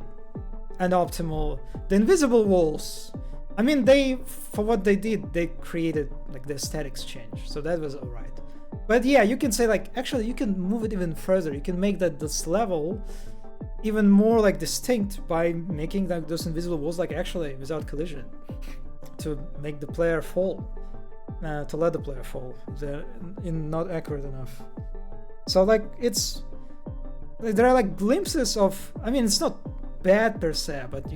Speaker 1: unoptimal. The invisible walls, I mean, for what they did, they created like the aesthetics change, so that was alright. But yeah, you can say like actually you can move it even further. You can make this level even more like distinct by making like those invisible walls like actually without collision, to make the player fall, to let the player fall. They're not accurate enough. So like there are like glimpses of, I mean, it's not bad per se, but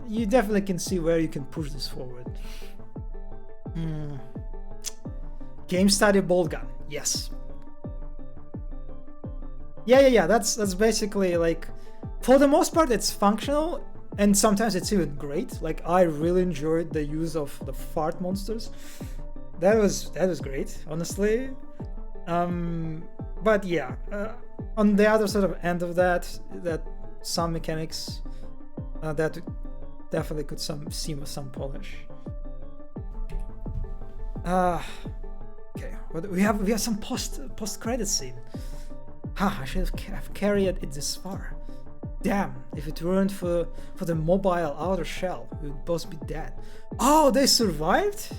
Speaker 1: you definitely can see where you can push this forward. Game study Boltgun, yes. Yeah. That's basically like, for the most part, it's functional. And sometimes it's even great. Like I really enjoyed the use of the fart monsters. That was great, honestly. But yeah, on the other sort of end of that some mechanics that definitely could see with some polish. Okay, we have some post credit scene. I should have carried it this far. Damn, if it weren't for the mobile outer shell, we would both be dead. Oh, they survived?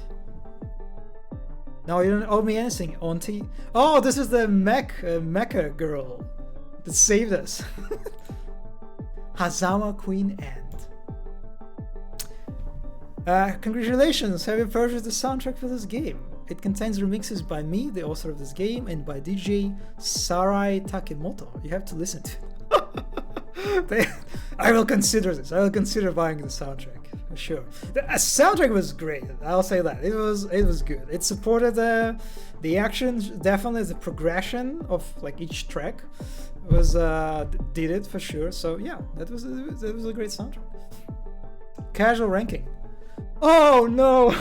Speaker 1: No, you don't owe me anything, auntie. Oh, this is the mecha girl that saved us. Hazama Queen End. Congratulations, have you purchased the soundtrack for this game? It contains remixes by me, the author of this game, and by DJ Sarai Takemoto. You have to listen to it. I will consider this. I will consider buying the soundtrack for sure. The soundtrack was great. I'll say that it was good. It supported the actions. Definitely the progression of like each track was did it for sure. So yeah, that was a great soundtrack. Casual ranking. Oh no.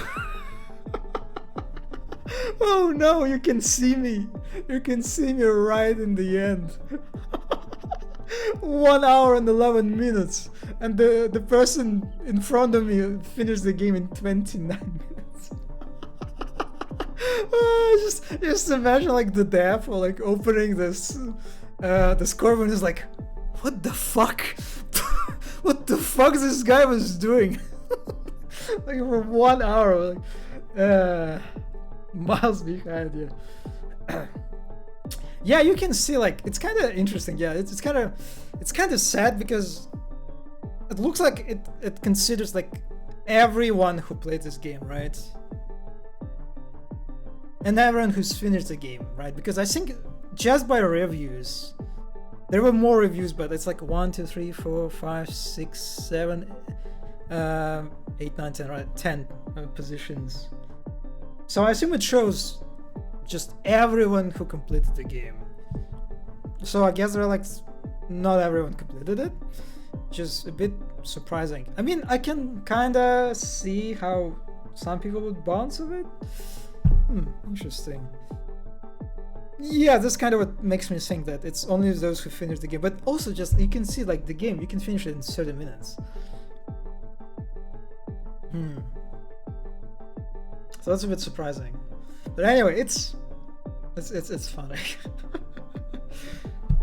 Speaker 1: Oh no, you can see me. You can see me right in the end. 1 hour and 11 minutes, and the person in front of me finished the game in 29 minutes. Just imagine like the dev or like opening this the scorpion is like, what the fuck? What the fuck this guy was doing? Like for 1 hour, like miles behind you. Yeah, you can see like it's kind of interesting. Yeah, it's kind of sad because it looks like it considers like everyone who played this game, right? And everyone who's finished the game, right? Because I think just by reviews, there were more reviews, but it's like 1, 2, 3, 4, 5, 6, 7, 8, 9, 10, right? 10 positions. So I assume it shows just everyone who completed the game. So I guess they're like, not everyone completed it. Just a bit surprising. I mean, I can kinda see how some people would bounce of it. Interesting. Yeah, that's kind of what makes me think that it's only those who finish the game. But also just, you can see like the game, you can finish it in 30 minutes. So that's a bit surprising. But anyway, it's funny.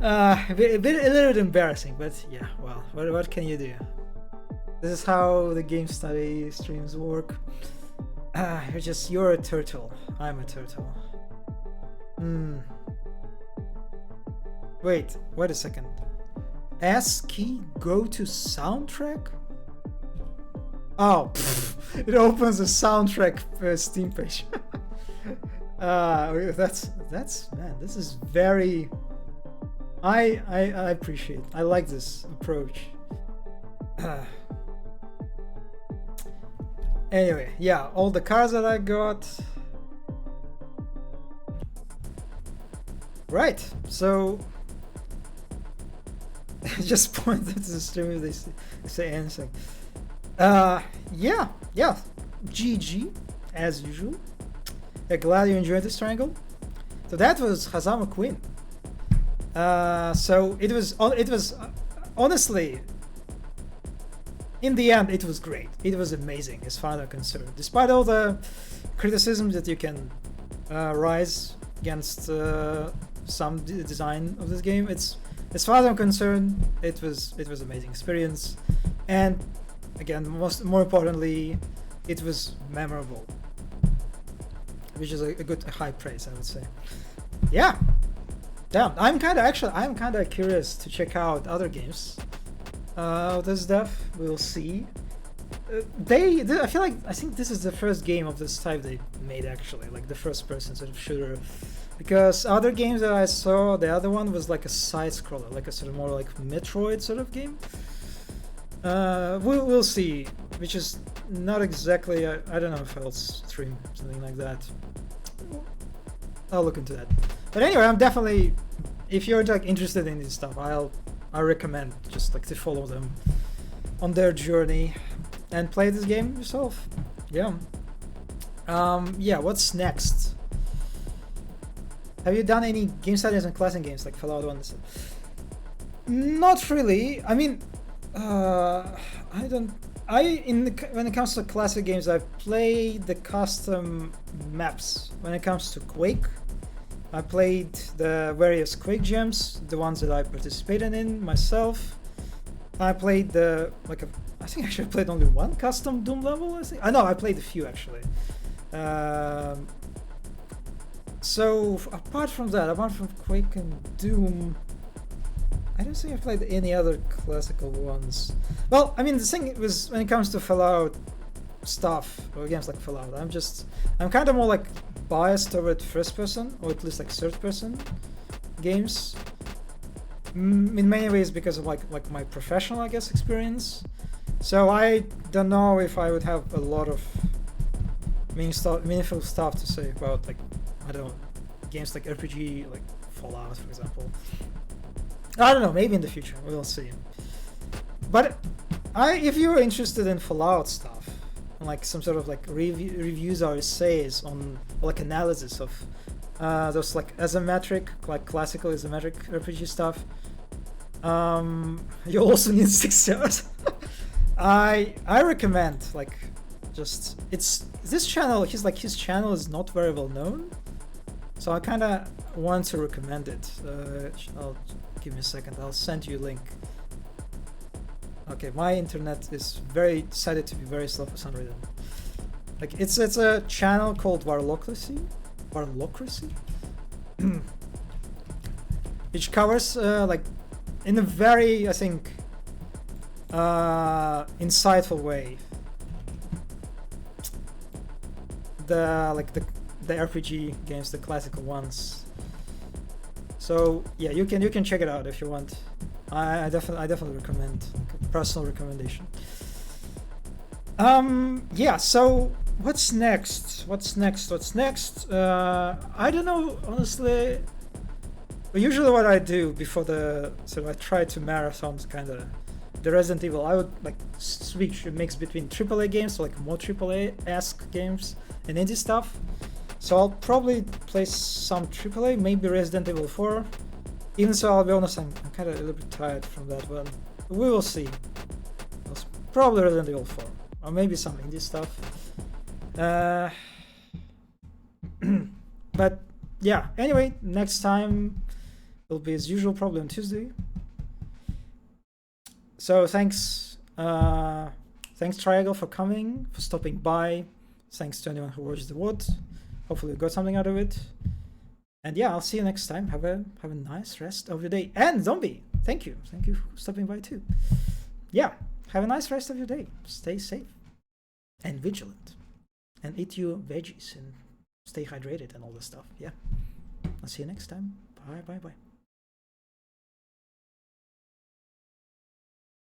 Speaker 1: A little bit embarrassing, but yeah, well, what can you do? This is how the game study streams work. You're a turtle. I'm a turtle. Wait a second. S key go to soundtrack? Oh, it opens a soundtrack Steam page. That's man, this is very. I appreciate. I like this approach. Anyway, yeah, all the cars that I got. Right, so just point to the stream if they say anything. Yeah, GG as usual. Glad you enjoyed this triangle. So that was Hazama Queen. So it was honestly, in the end, it was great. It was amazing as far as I'm concerned. Despite all the criticisms that you can rise against some design of this game, it's as far as I'm concerned, it was amazing experience, and again, more importantly, it was memorable, which is a good high praise, I would say. Yeah, damn. I'm kind of curious to check out other games. This dev, we'll see. I think this is the first game of this type they made, actually, like the first person sort of shooter. Because other games that I saw, the other one was like a side scroller, like a sort of more like Metroid sort of game. We'll see, which is not exactly. I don't know if I'll stream something like that. I'll look into that. But anyway, I'm definitely, if you're like interested in this stuff, I recommend just like to follow them on their journey and play this game yourself. Yeah. Yeah. What's next? Have you done any game studies on classic games like Fallout 1? Not really. I mean, when it comes to classic games, I've played the custom maps. When it comes to Quake, I played the various Quake gems, the ones that I participated in myself. I played I think actually I played only one custom Doom level. I know I played a few actually. So apart from Quake and Doom, I don't think I played any other classical ones. Well, I mean, the thing was, when it comes to Fallout stuff or games like Fallout, I'm kind of more like biased toward first person, or at least like third person games. In many ways because of like my professional, I guess, experience. So I don't know if I would have a lot of meaningful stuff to say about like, I don't know, games like RPG, like Fallout, for example. I don't know, maybe in the future, we'll see. But if you're interested in Fallout stuff, like some sort of like reviews or essays on, like analysis of those like isometric, like classical isometric RPG stuff, you also need 6 hours. I recommend like just this channel. His channel is not very well known, so I kind of want to recommend it. Give me a second. I'll send you a link. Okay, my internet is decided to be very slow for some reason. Like it's a channel called Warlocracy, which covers like in a very, I think, insightful way the RPG games, the classical ones. So yeah, you can check it out if you want. I definitely recommend, like a personal recommendation. Yeah, so what's next? I don't know, honestly. Usually what I do before I try to marathon kind of the Resident Evil. I would like switch a mix between AAA games, so like more AAA-esque games, and indie stuff. So I'll probably play some AAA, maybe Resident Evil 4. Even so, I'll be honest, I'm kind of a little bit tired from that one. We will see. It's probably Resident Evil 4, or maybe some indie stuff. But yeah, anyway, next time will be as usual, probably on Tuesday. So thanks Triangle for coming, for stopping by, Thanks to anyone who watched the VOD. Hopefully you got something out of it. And yeah, I'll see you next time. Have a nice rest of your day. And Zombie, thank you for stopping by too. Yeah, have a nice rest of your day. Stay safe and vigilant, and eat your veggies and stay hydrated and all this stuff. Yeah, I'll see you next time. Bye.